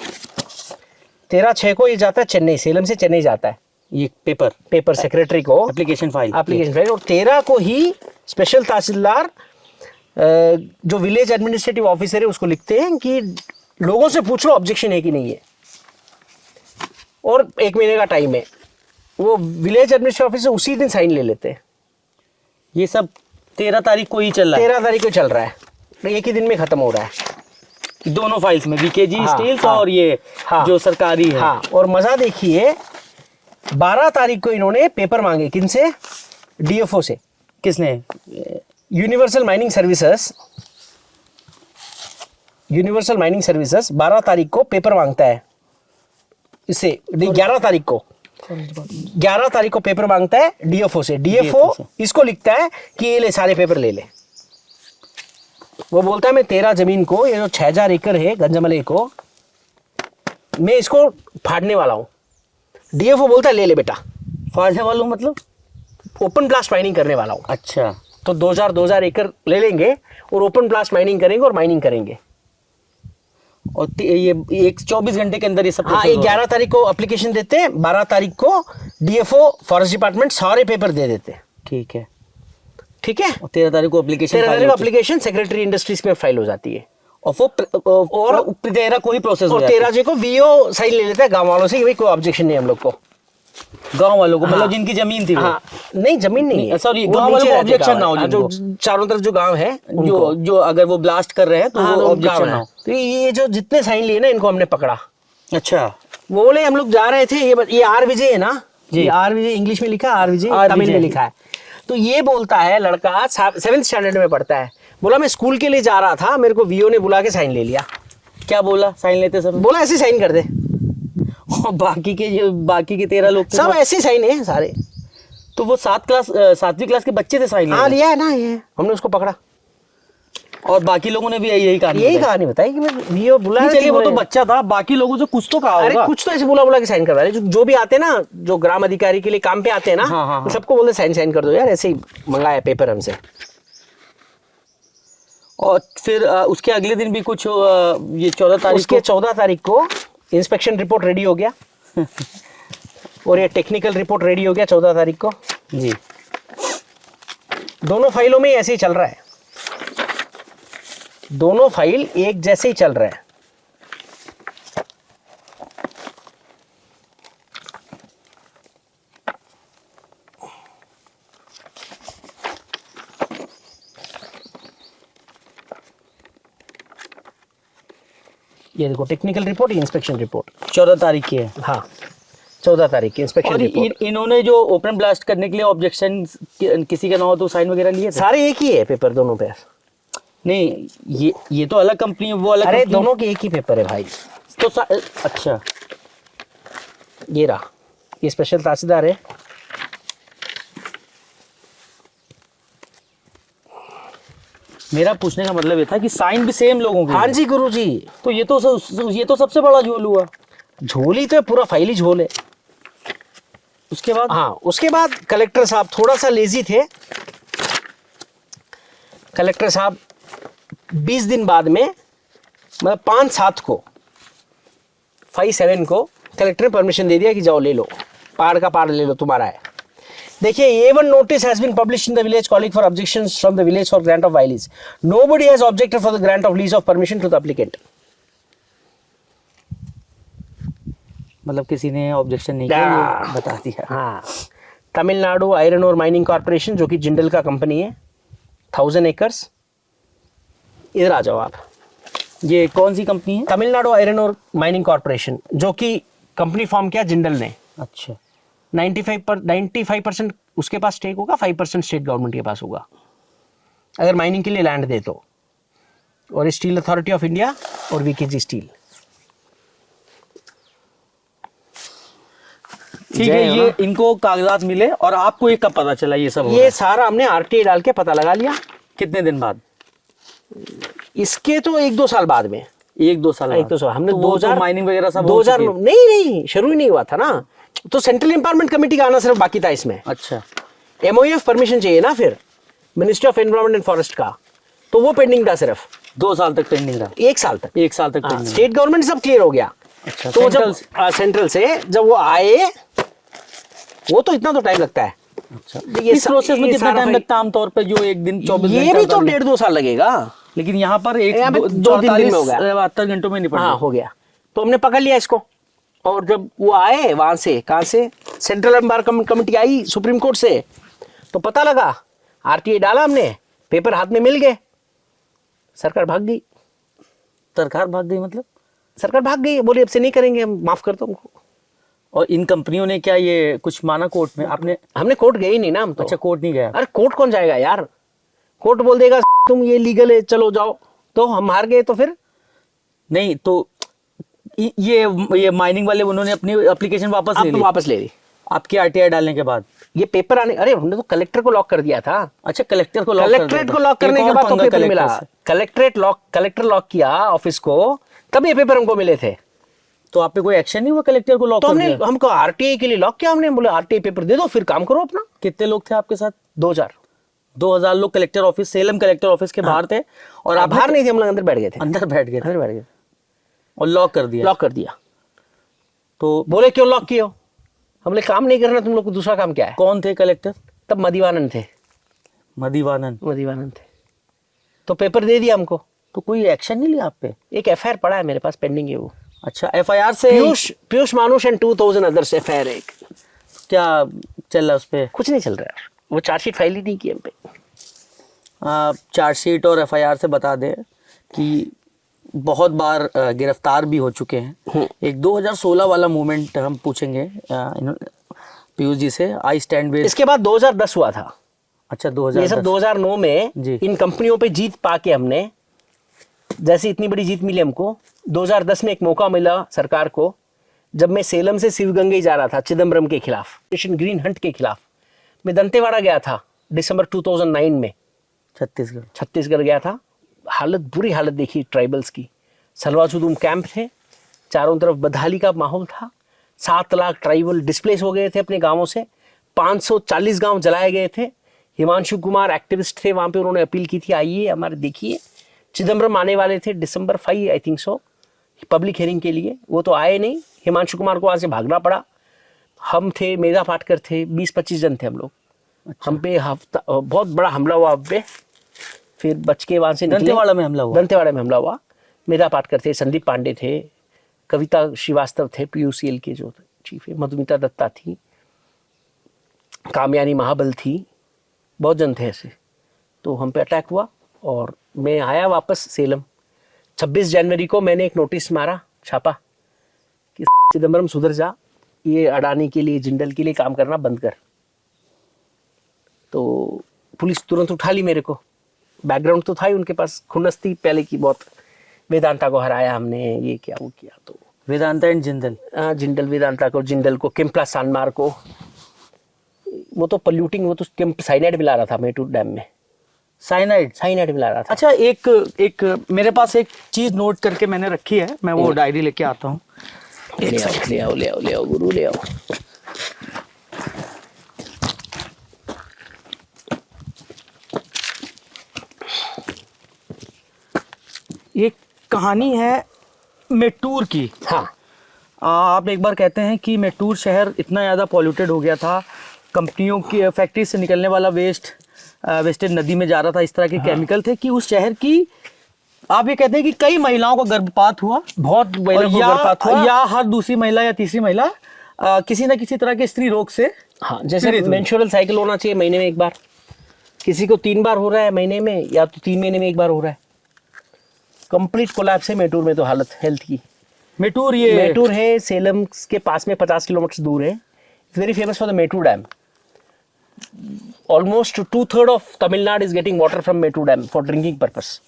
13/6 को ये जाता है चेन्नई, सेलम से चेन्नई जाता है ये पेपर सेक्रेटरी को एप्लीकेशन फाइल। एप्लीकेशन फाइल, और 13 को ही स्पेशल तहसीलदार जो विलेज एडमिनिस्ट्रेटिव ऑफिसर है उसको लिखते हैं कि लोगों से पूछ लो ऑब्जेक्शन है कि नहीं है, और 1 महीने का टाइम है। वो विलेज एडमिनिस्ट्रेटिव ऑफिसर उसी दिन साइन ले लेते हैं। ये सब 13 तारीख को ही चल रहा है। 13 तारीख को चल रहा है, एक ही दिन में खत्म हो रहा है दोनों फाइल्स में, वीकेजी हाँ, स्टील्स हाँ, और ये हाँ, जो सरकारी है। हाँ। और मजा देखिए, 12 तारीख को इन्होंने पेपर मांगे, किनसे? डीएफओ से। किसने? Universal mining services, universal mining services 12 तारीख को पेपर मांगता है इससे, 11 तारीख को 11 तारीख को पेपर मांगता है डीएफओ से। डीएफओ इसको लिखता है कि ये ले सारे पेपर ले ले। वो बोलता है मैं तेरा जमीन को, ये जो 6000 एकड़ है गंजमले को, मैं इसको फाड़ने वाला हूँ। डीएफओ बोलता है ले ले बेटा। फाड़ने वालों मतलब? ओपन ब्लास्ट माइनिंग करने वाला हूँ। अच्छा, तो 2000 एकड़ ले लेंगे और ओपन ब्लास्ट माइनिंग करेंगे और माइनिंग करेंगे। और ये एक 24 घंटे के अंदर ये सब हाँ, process हो रहा है। 11 तारीख को एप्लीकेशन देते हैं, 12 तारीख को डीएफओ फॉरेस्ट डिपार्टमेंट सारे पेपर दे देते हैं। ठीक है। ठीक है, और 13 तारीख को एप्लीकेशन 13 तारीख को एप्लीकेशन सेक्रेटरी इंडस्ट्रीज में फाइल हो जाती है, और वो 13 को ही प्रोसेस हो और जाता है। 13 जी को वीओ साइन ले लेता है गांव वालों से कि भाई कोई ऑब्जेक्शन नहीं हम लोग को। गांव वालों को मतलब हाँ। जिनकी जमीन थी वो। हाँ, नहीं जमीन नहीं है, sorry, वो गांव वालों नीचे को रहते objection गांव ना हो वाले। जिनको। जो चारों तरफ जो गांव है जो अगर वो ब्लास्ट कर रहे हैं तो वो ऑब्जेक्शन ना हो। तो ये जो जितने साइन लिए ना इनको हमने पकड़ा। अच्छा, वो बोले हम लोग जा रहे थे, ये आर विजय है ना जी। ये आर विजय इंग्लिश में लिखा है, आर विजय आर तमिल में विजय। लिखा है। तो ये बोलता है लड़का 7th स्टैंडर्ड में पढ़ता है, बोला मैं स्कूल के लिए जा रहा था, मेरे को वीओ ने बुला के साइन ले लिया। क्या बोला साइन लेते समय? बोला ऐसे साइन कर दे। और बाकी के 13 लोग थे सब वो- ऐसे साइन है सारे। तो वो 7वीं क्लास के बच्चे थे साइन हाँ लेने? लिया है ना, ये हमने उसको पकड़ा। और बाकी लोगों ने भी यही कहानी यही बताई? कहानी बताई कि मैं वीओ बुला नहीं, चलिए वो तो बच्चा था, बाकी लोगों से कुछ तो कहा अरे होगा। कुछ तो ऐसे बुला के साइन करवा रहे, जो भी आते हैं ना, जो ग्राम अधिकारी के लिए काम पे आते हैं ना, हाँ, हाँ, वो सबको बोलते साइन कर दो यार, ऐसे ही मंगाया पेपर हमसे। और फिर उसके अगले दिन भी कुछ ये 14 तारीख उसके को 14 तारीख को इंस्पेक्शन रिपोर्ट रेडी हो गया और ये टेक्निकल रिपोर्ट रेडी हो गया 14 तारीख को। जी। दोनों फाइलों में ऐसे ही चल रहा है, दोनों फाइल एक जैसे ही चल रहा है। ये देखो टेक्निकल रिपोर्ट, इंस्पेक्शन रिपोर्ट 14 तारीख की है। हाँ 14 तारीख की इंस्पेक्शन और रिपोर्ट। इन्होंने जो ओपन ब्लास्ट करने के लिए ऑब्जेक्शन किसी का ना हो तो साइन वगैरह लिए थे? सारे एक ही है पेपर दोनों पे। नहीं, ये तो अलग कंपनी है, वो अलग अरे कंपनी। दोनों के एक ही पेपर है भाई। तो अच्छा, ये रहा, ये स्पेशल तहसीलदार है। मेरा पूछने का मतलब ये था कि साइन भी सेम लोगों के हाँ हैं। जी गुरुजी, तो ये तो सबसे बड़ा झोल हुआ। झोली तो है, पूरा फाइल ही झोल है। उसके बाद हाँ, उसके बाद कलेक्टर साहब थोड़ा सा लेजी थे। कलेक्टर साहब 20 दिन बाद में, मतलब 5/7 को, 5/7 को कलेक्टर ने परमिशन दे दिया कि जाओ ले लो, पहाड़ का पहाड़ ले लो, तुम्हारा है। देखिए, A1 notice has been published in the village calling for objections from the village for grant of lease. Nobody has objected for the grant of lease of permission to the applicant. मतलब किसी ने ऑब्जेक्शन नहीं किया, ये बता दिया। हाँ, तमिलनाडु आयरन और माइनिंग कॉर्पोरेशन, जो कि जिंदल का कंपनी है, 1000 एकर्स। इधर आ जाओ आप। ये कौन सी कंपनी है? तमिलनाडु आयरन और माइनिंग कॉर्पोरेशन, जो कि कंपनी फॉर्म किया जिंदल ने। अच्छा, 95% उसके पास स्टेक होगा, 5% स्टेट गवर्नमेंट के पास होगा अगर माइनिंग के लिए लैंड दे तो। और स्टील अथॉरिटी ऑफ इंडिया और वीकेजी स्टील। ठीक है। ये इनको कागजात मिले और आपको ये कब पता चला ये सब हो रहा ये है? सारा हमने आरटीआई डाल के पता लगा लिया। कितने दिन बाद? इसके तो 1-2 साल बाद में। 1-2 साल बाद? 1-2 साल हमने तो वो 2000 तो माइनिंग वगैरह सब हो 2000 चुकी है। नहीं शुरू ही नहीं हुआ था ना, तो सेंट्रल एम्पावरमेंट कमेटी का आना सिर्फ बाकी था इसमें। अच्छा, MOEF परमिशन चाहिए ना फिर, ministry of environment and forest का, तो वो पेंडिंग था सिर्फ 2 साल तक पेंडिंग रहा। 1 साल तक। 1 साल तक पेंडिंग स्टेट गवर्नमेंट सब क्लियर हो गया। अच्छा, तो जब सेंट्रल से जब वो आए, वो तो इतना तो टाइम लगता है, अच्छा, ये इस प्रोसेस में ये कितना सारा टाइम फाइल- लगता है आमतौर पे, जो एक दिन 24 ये घंटे भी तो का? 1.5-2 साल लगेगा। लेकिन यहाँ पर एक यहाँ पे 2-3 दिन में हो गया। 72 घंटों में निपट हाँ गया। हो गया। तो हमने पकड़ लिया इसको, और जब वो आए वहां से, कहाँ से, सेंट्रल एम्बार्कमेंट कमेटी आई सुप्रीम कोर्ट से, तो पता लगा, आरटीआई डाला हमने, पेपर हाथ में मिल गए, सरकार भाग गई। सरकार भाग गई मतलब? सरकार भाग गई, बोले अब से नहीं करेंगे, हम माफ कर दो हमको। और इन कंपनियों ने क्या ये कुछ माना कोर्ट में? आपने? हमने कोर्ट गए ही नहीं ना हम तो। अच्छा, कोर्ट नहीं गया? अरे कोर्ट कौन जाएगा यार, कोर्ट बोल देगा तुम ये लीगल है चलो जाओ, तो हम हार गए तो फिर। नहीं तो ये माइनिंग वाले उन्होंने अपनी एप्लीकेशन वापस ले आप ली वापस ले ली आपकी आरटीआई डालने के बाद? ये पेपर आने, अरे हमने तो कलेक्टर को लॉक कर दिया था। अच्छा, कलेक्टर को लॉक कर दिया कलेक्ट्रेट था। को लॉक करने एक के और बाद तो पंगा पेपर कलेक्टर मिला। से। कलेक्टर लॉक किया ऑफिस को, तब ये पेपर हमको मिले थे। तो आप पे कोई एक्शन नहीं हुआ कलेक्टर को लॉक तो कर हमने दिया? हमको आरटीआई के लिए लॉक किया, हमने बोले आरटीआई पेपर दे दो फिर काम करो अपना। कितने लोग थे आपके साथ? 2000। 2000 लोग collector office, Salem collector office के बाहर थे, और आप बाहर नहीं थे, हम लोग अंदर बैठ गए थे। अंदर बैठ गए थे अंदर बैठ गए, और लॉक कर दिया? लॉक कर दिया। तो बोले क्यों लॉक किए हो, हमने काम नहीं करना, तुम लोग को दूसरा काम क्या है। कौन थे कलेक्टर? तब मदिवानंद थे। मदिवानंद। तो पेपर दे दिया हमको। तो कोई एक्शन नहीं लिया आप पे? एक एफआईआर पड़ा है मेरे पास, पेंडिंग है वो। अच्छा, एफआईआर से पीयूष मानुष एंड 2000 अदर्स एफआईआर। एक क्या चल रहा है उस पे? कुछ नहीं चल रहा है, वो चार्जशीट फाइल ही नहीं की हम पे। चार्जशीट और एफआईआर से बता दें कि बहुत बार गिरफ्तार भी हो चुके हैं। एक 2016 वाला मूवमेंट हम पूछेंगे पीयूष जी से, आई स्टैंड विद। इसके बाद 2010 हुआ था। अच्छा, ये 2010। सब 2009 में जी। इन कंपनियों पे जीत पाके हमने, जैसे इतनी बड़ी जीत मिली हमको, 2010 में एक मौका मिला सरकार को, जब मैं सेलम से शिवगंगे जा रहा था चिदम्बरम के खिलाफ, ग्रीन हंट के खिलाफ। मैं दंतेवाड़ा गया था दिसंबर 2009 में, छत्तीसगढ़ गया था। हालत, बुरी हालत देखी ट्राइबल्स की। सलवाचुदुम कैंप थे, चारों तरफ बदहाली का माहौल था। 7 लाख ट्राइबल डिस्प्लेस हो गए थे अपने गांवों से, 540 गांव जलाए गए थे। हिमांशु कुमार एक्टिविस्ट थे वहां पे, उन्होंने अपील की थी आइए हमारे देखिए। चिदम्बरम आने वाले थे दिसंबर 5 I think so, public hearing के लिए, वो तो आए नहीं। हिमांशु कुमार को वहां से भागना पड़ा। हम थे, मेधा पाटकर थे, 20-25 जन थे हम लोग। हम पे बहुत बड़ा हमला हुआ हम पे, फिर बच के वहां से निकले। दंतेवाड़ा में हमला हुआ? दंतेवाड़ा में हमला हुआ। मेधा पाटकर थे, संदीप पांडे थे, कविता श्रीवास्तव थे पीयूसीएल के जो चीफ है, मधुमिता दत्ता थी, कामयानी महाबल थी, बहुत जन थे ऐसे। तो हम पे अटैक हुआ और मैं आया वापस सेलम। 26 जनवरी को मैंने एक नोटिस मारा, छापा कि चिदम्बरम सुधर जा, ये अडानी के लिए, जिंदल के लिए काम करना बंद कर। तो पुलिस तुरंत उठा ली मेरे को। बैकग्राउंड तो था ही उनके पास, खुन्नस थी पहले की बहुत। वेदांता को हराया हमने, ये किया वो किया। तो वेदांता एंड जिंदल? जिंदल, वेदांता को, जिंदल को, किम्पला सानमार को। वो तो पल्यूटिंग, वो तो साइनाइड मिला रहा था मेटूर डैम में। साइनाइड मिला रहा था। अच्छा, एक मेरे पास एक चीज नोट करके मैंने रखी है, मैं वो डायरी लेके आता हूँ। ले आओ गुरु, ले आओ। ये कहानी है मेटूर की। हाँ, आप एक बार कहते हैं कि मेटूर शहर इतना ज़्यादा पॉल्यूटेड हो गया था, कंपनियों की फैक्ट्री से निकलने वाला वेस्टेज नदी में जा रहा था, इस तरह के केमिकल थे कि उस शहर की, आप ये कहते हैं कि कई महिलाओं का गर्भपात हुआ, बहुत महिलाओं को या, गर्भपात हुआ। या हर दूसरी महिला या तीसरी महिला किसी न किसी तरह के स्त्री रोग से। हाँ, जैसे मेंस्ट्रुअल साइकिल होना चाहिए महीने में एक बार, किसी को 3 बार हो रहा है महीने में, या तो 3 महीने में एक बार हो रहा है। कंप्लीट कोलैप्स है मेटूर में तो हालत हेल्थ की। मेटूर है सेलम के पास में, 50 किलोमीटर दूर है। It's very famous for the Mettur dam. Almost 2/3 of Tamil Nadu is getting water from Mettur dam for drinking purpose.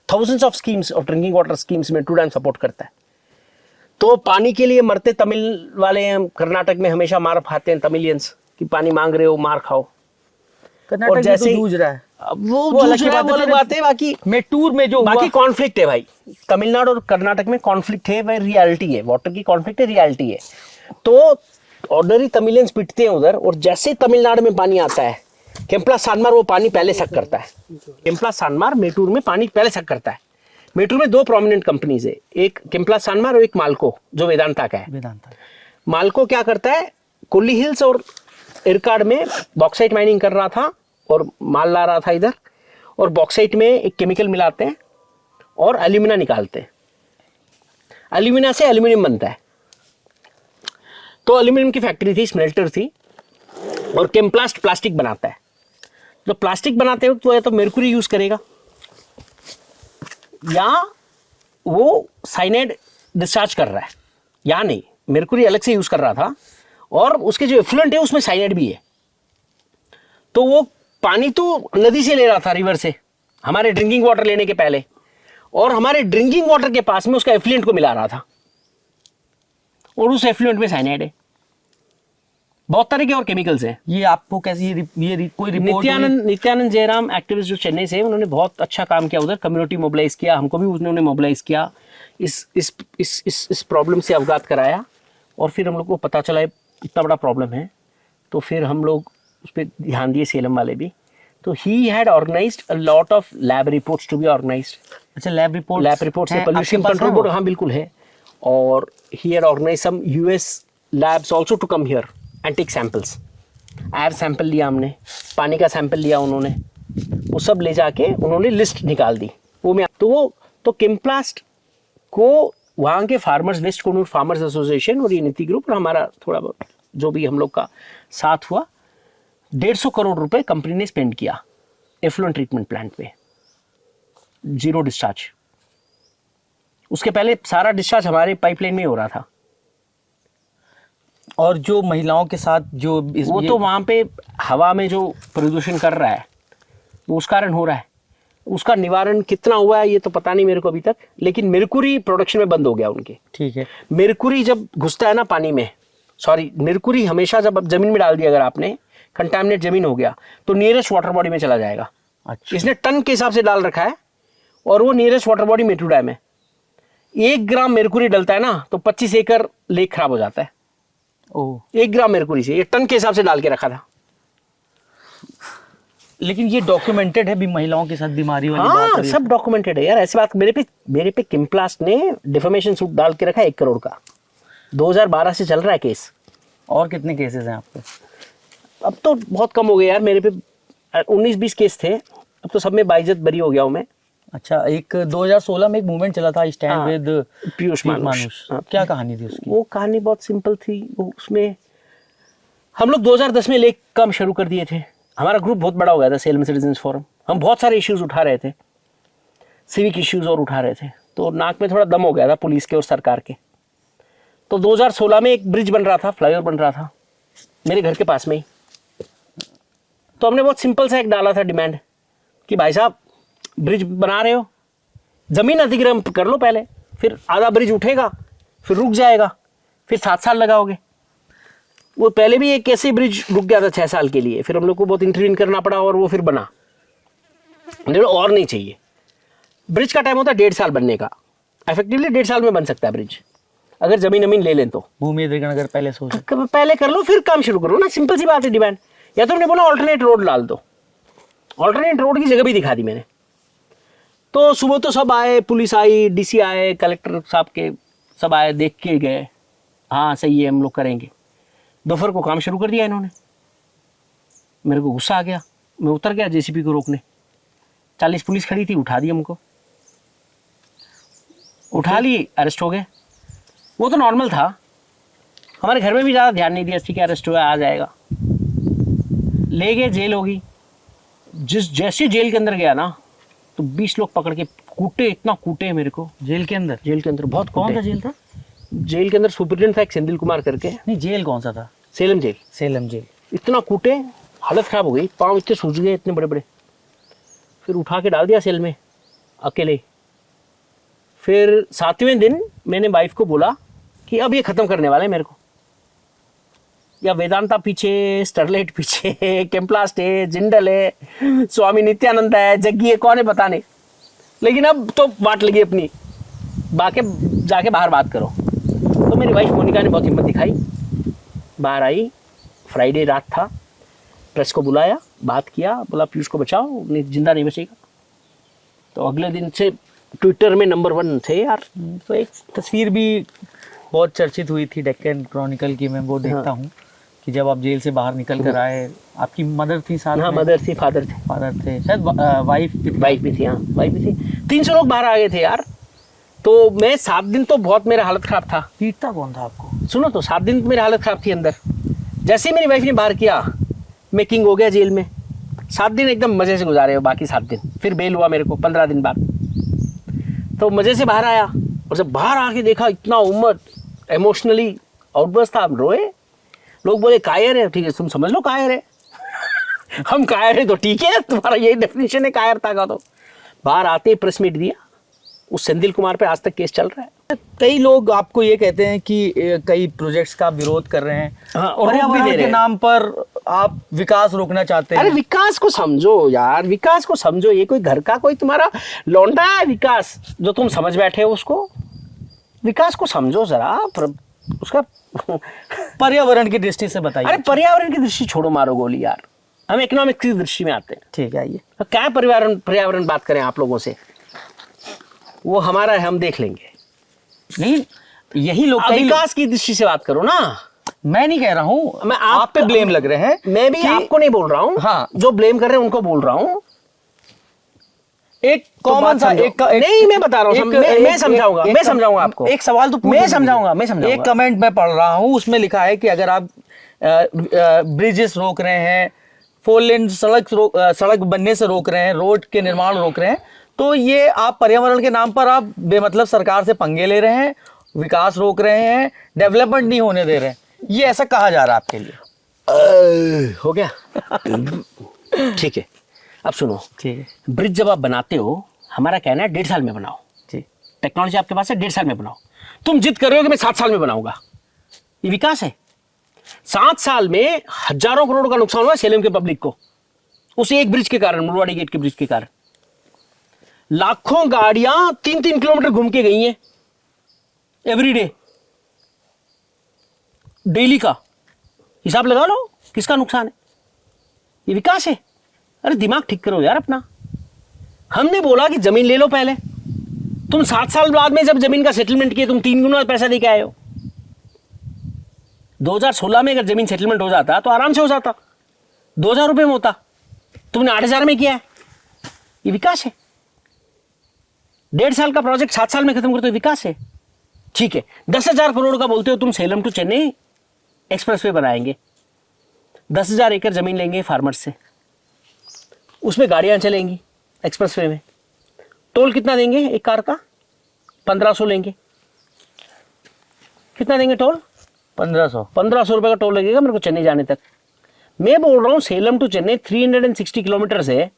Thousands of schemes of drinking water schemes Mettur dam support करता है। तो पानी के लिए मरते तमिल वाले हैं, कर्नाटक में हमेशा मार खाते हैं तमिलियंस कि पानी मांग रहे हो मार खाओ। कर्नाटक में तो जूझ रहा है, वो अलग की बात है। बाकी मेटूर में जो बाकी कॉन्फ्लिक्ट है भाई, तमिलनाडु और कर्नाटक में कॉन्फ्लिक्ट है, वह रियलिटी है। वाटर की कॉन्फ्लिक्ट है, रियलिटी है। तो ऑर्डिनरी तमिलियंस पिटते हैं उधर, और जैसे तमिलनाडु में पानी आता है, केम्पला सानमार वो पानी पहले सक करता है। केम्पला सानमार मेटूर में पानी पहले सक करता है। मेटूर में 2 प्रोमिनेंट कंपनीज है, एक केम्पला सानमार और एक माल्को जो वेदांता का है। वेदांता माल्को क्या करता है, कोल्ली हिल्स और इरकाड में बॉक्साइट माइनिंग कर रहा था और माल ला रहा था इधर, और बॉक्साइट में एक केमिकल मिलाते हैं और एल्यूमिना निकालते हैं। एल्यूमिना से एल्यूमिनियम बनता है। तो एल्यूमिनियम की फैक्ट्री थी, स्मेल्टर थी, और केमप्लास्ट प्लास्टिक बनाता है। तो प्लास्टिक बनाते वक्त वो या तो मेर्कुरी यूज करेगा या वो साइनाइड डिस्चार्ज कर रहा है, या नहीं मेर्कुरी अलग से यूज कर रहा था, और उसके जो एफ्लुएंट है उसमें साइनाइड भी है। तो वो पानी तो नदी से ले रहा था, रिवर से, हमारे ड्रिंकिंग वाटर लेने के पहले, और हमारे ड्रिंकिंग वाटर के पास में उसका एफ्लुएंट को मिला रहा था, और उस एफ्लुएंट में साइनाइड है। बहुत तरह के और केमिकल्स हैं। ये आपको कैसे कोई रिपोर्ट? नित्यानंद जयराम एक्टिविस्ट जो चेन्नई से, उन्होंने बहुत अच्छा काम किया उधर, कम्युनिटी मोबिलाइज किया, हमको भी उन्होंने मोबिलाइज किया, इस प्रॉब्लम से अवगत कराया, और फिर हम लोग को पता चला इतना बड़ा प्रॉब्लम है, तो फिर हम लोग उस पर ध्यान दिए, सेलम वाले भी। तो he had organised a lot of lab reports to be organised. अच्छा, लैब रिपोर्ट्स है, पोल्यूशन कंट्रोल बोर्ड, हाँ बिल्कुल है। और he had organised some US labs also to come here and take samples. Air sample लिया हमने, पानी का सैंपल लिया उन्होंने, वो सब ले जाके उन्होंने लिस्ट निकाल दी। वो में तो केमप्लास्ट को वहाँ के farmers, waste Konur farmers association और ये नीति ग्रुप और हमारा थोड़ा बहुत जो भी हम लोग का साथ हुआ, 150 करोड़ रुपए कंपनी ने स्पेंड किया एफ्लुएंट ट्रीटमेंट प्लांट पे, जीरो डिस्चार्ज। उसके पहले सारा डिस्चार्ज हमारे पाइपलाइन में हो रहा था। और जो महिलाओं के साथ जो वो तो वहाँ पे हवा में जो प्रदूषण कर रहा है वो उस कारण हो रहा है। उसका निवारण कितना हुआ है ये तो पता नहीं मेरे को अभी तक, लेकिन मेर्कुरी प्रोडक्शन में बंद हो गया उनके। ठीक है। मेर्कुरी जब घुसता है ना पानी में, मेर्कुरी हमेशा जब जमीन में डाल दिया, अगर आपने कंटामिनेट जमीन हो गया तो नियरेस्ट वाटर बॉडी में चला जाएगा। अच्छा। इसने टन के हिसाब से डाल रखा है, और वो nearest water body metro dam है। 1 ग्राम मेर्कुरी डलता है ना तो 25 एकड़ लेक खराब हो जाता है। 1 ग्राम मेर्कुरी से, ये टन के हिसाब से डाल के रखा था। लेकिन ये डॉक्यूमेंटेड है भी, महिलाओं के साथ बीमारी वाली बात हाँ, सब डॉक्यूमेंटेड है यार। ऐसी बात मेरे पे केमप्लास्ट ने डिफेमेशन सूट डाल के रखा है 1 करोड़ का। 2012 से चल रहा है केस। और कितने केसेस हैं आपके? अब तो बहुत कम हो गए यार, मेरे पे 19-20 केस थे, अब तो सब में बाइज्जत बरी हो गया हूँ मैं। अच्छा, एक 2016 में एक मूवमेंट चला था, स्टैंड हाँ, विद पीयूष मानुष। हाँ, क्या कहानी थी उसकी? वो कहानी बहुत सिंपल थी। वो उसमें हम लोग 2010 में लेक काम शुरू कर दिए थे। हमारा ग्रुप बहुत बड़ा हो गया था, सेलम सिटीजन्स फोरम। हम बहुत सारे इश्यूज उठा रहे थे, सिविक इश्यूज और उठा रहे थे, तो नाक में थोड़ा दम हो गया था पुलिस के और सरकार के। तो 2016 में एक ब्रिज बन रहा था, फ्लाईओवर बन रहा था मेरे घर के पास में ही। तो हमने बहुत सिंपल सा एक डाला था डिमांड कि भाई साहब ब्रिज बना रहे हो, जमीन अधिग्रहण कर लो पहले, फिर आधा ब्रिज उठेगा, फिर रुक जाएगा, फिर 7 साल लगाओगे। वो पहले भी एक ऐसे ब्रिज रुक गया था 6 साल के लिए, फिर हम लोग को बहुत इंटरवीन करना पड़ा और वो फिर बना। और नहीं चाहिए। ब्रिज का टाइम होता है 1.5 साल बनने का, इफेक्टिवली 1.5 साल में बन सकता है ब्रिज, अगर जमीन ले लें तो। भूमि अधिग्रहण अगर पहले सोच पहले कर लो, फिर काम शुरू करो ना। सिंपल सी बात है डिमांड। या तो हमने बोला ऑल्टरनेट रोड डाल दो, ऑल्टरनेट रोड की जगह भी दिखा दी मैंने। तो सुबह तो सब आए, पुलिस आई, डीसी आए, कलेक्टर साहब के सब आए, देख के गए, हाँ सही है हम लोग करेंगे। दोपहर को काम शुरू कर दिया इन्होंने। मेरे को गुस्सा आ गया, मैं उतर गया जेसीबी को रोकने। 40 पुलिस खड़ी थी, उठा दी हमको, उठा ली, अरेस्ट हो गए। वो तो नॉर्मल था, हमारे घर में भी ज़्यादा ध्यान नहीं दिया, ठीक है अरेस्ट हुआ आ जाएगा। ले गए, जेल होगी। जैसे जेल के अंदर गया ना तो 20 लोग पकड़ के कूटे, इतना कूटे मेरे को जेल के अंदर बहुत। कौन सा जेल था? जेल के अंदर सुपरिटेंडेंट था एक सेंदिल कुमार करके। नहीं, जेल कौन सा था? सेलम जेल। इतना कूटे, हालत खराब हो गई, पाँव इतने सूज गए, इतने बड़े बड़े। फिर उठा के डाल दिया सेल में अकेले। फिर 7वें दिन मैंने वाइफ को बोला कि अब ये ख़त्म करने वाला है मेरे को। या वेदांता पीछे, स्टरलाइट पीछे, केमप्लास्ट है, जिंदल है, स्वामी नित्यानंद है, जग्गी है, कौन है पता नहीं, लेकिन अब तो बात लगी अपनी, बाकी जाके बाहर बात करो। तो मेरी वाइफ मोनिका ने बहुत हिम्मत दिखाई, बाहर आई। फ्राइडे रात था, प्रेस को बुलाया, बात किया, बोला पीयूष को बचाओ, जिंदा नहीं बचेगा। तो अगले दिन से ट्विटर में नंबर 1 थे यार। तो एक तस्वीर भी बहुत चर्चित हुई थी डेक्कन क्रॉनिकल की, मैं वो देखता हूँ कि जब आप जेल से बाहर निकल कर आए, आपकी मदर थी साथ हाँ में? मदर थी, फादर थे, फादर थे, शायद वाइफ वाइफ भी थी। हाँ वाइफ भी थी। 300 लोग बाहर आ गए थे यार। तो मैं 7 दिन तो बहुत मेरा हालत खराब था। पीटता कौन था आपको? सुनो तो 7 दिन मेरी हालत खराब थी अंदर। जैसे ही मेरी वाइफ ने बाहर किया, मैं किंग हो गया जेल में। 7 दिन एकदम मजे से गुजारे हो, बाकी 7 दिन फिर बेल हुआ मेरे को 15 दिन बाद। तो मजे से बाहर आया, और जब बाहर आके देखा इतना उम्मत, इमोशनली आउटबर्स्ट था। हम रोए, लोग बोले कायर है। ठीक है तुम समझ लो कायर है। हम कायर है तो ठीक है, तुम्हारा यही डेफिनेशन है कायरता का। तो बाहर आते ही प्रेस मीट दिया, उस सेंधिल कुमार पे आज तक केस चल रहा है। कई लोग आपको ये कहते हैं कि कई प्रोजेक्ट्स का विरोध कर रहे हैं, हाँ, और रोक भी पर्यावरण दे के रहे हैं। नाम पर आप विकास रोकना चाहते हैं। अरे विकास को समझो यार, विकास को समझो। ये कोई घर का कोई तुम्हारा लौंडा है विकास जो तुम समझ बैठे हो उसको? विकास को समझो जरा, उसका पर्यावरण की दृष्टि से बताइए। अरे पर्यावरण की दृष्टि छोड़ो, मारो गोली यार। हम इकोनॉमिक्स की दृष्टि में आते हैं। ठीक है, आइए। तो क्या पर्यावरण बात करें आप लोगों से, वो हमारा है, हम देख लेंगे। नहीं, यही लोग अब विकास की दृष्टि से बात करो ना। मैं नहीं कह रहा हूँ, मैं आप पे ब्लेम लग रहे हैं। मैं भी आपको नहीं बोल रहा हूँ, हाँ। जो ब्लेम कर रहे हैं उनको बोल रहा हूँ। एक कॉमन सा नहीं मैं बता रहा हूँ, मैं समझाऊंगा आपको। एक सवाल तो मैं समझाऊंगा। एक कमेंट मैं पढ़ रहा हूँ, उसमें लिखा है कि अगर आप ब्रिजेस रोक रहे हैं, 4 लेन सड़क बनने से रोक रहे हैं, रोड के निर्माण रोक रहे हैं, तो ये आप पर्यावरण के नाम पर आप बेमतलब सरकार से पंगे ले रहे हैं, विकास रोक रहे हैं, डेवलपमेंट नहीं होने दे रहे हैं। ये ऐसा कहा जा रहा है आपके लिए। हो गया। ठीक है, अब सुनो। ठीक है, ब्रिज जब आप बनाते हो, हमारा कहना है 1.5 साल में बनाओ। ठीक। टेक्नोलॉजी आपके पास है, 1.5 साल में बनाओ। तुम जिद कर रहे हो कि मैं 7 साल में बनाऊंगा, ये विकास है? 7 साल में हजारों करोड़ का नुकसान हुआ सेलम के पब्लिक को, उस एक ब्रिज के कारण, मुरवाड़ी गेट के ब्रिज के कारण। लाखों गाड़ियां 3-3 किलोमीटर घूम के गई हैं एवरीडे, डेली का हिसाब लगा लो किसका नुकसान है। ये विकास है? अरे दिमाग ठीक करो यार अपना। हमने बोला कि जमीन ले लो पहले। तुम 7 साल बाद में जब जमीन का सेटलमेंट किए, तुम 3 गुना पैसा दे के आए हो। 2016 में अगर जमीन सेटलमेंट हो जाता तो आराम से हो जाता, 2000 रुपए में होता। तुमने 8000 में किया है। ये विकास है? 1.5 साल का प्रोजेक्ट 7 साल में खत्म करते हो, विकास है? ठीक है, 10,000 करोड़ का बोलते हो तुम, सेलम टू चेन्नई एक्सप्रेसवे बनाएंगे। 10,000 एकड़ जमीन लेंगे फार्मर्स से, उसमें गाड़ियां चलेंगी एक्सप्रेसवे में। टोल कितना देंगे एक कार का? 1500 लेंगे। कितना देंगे टोल? 1500 रुपए का टोल लगेगा मेरे को चेन्नई जाने तक। मैं बोल रहा हूं सेलम टू चेन्नई 360 किलोमीटर से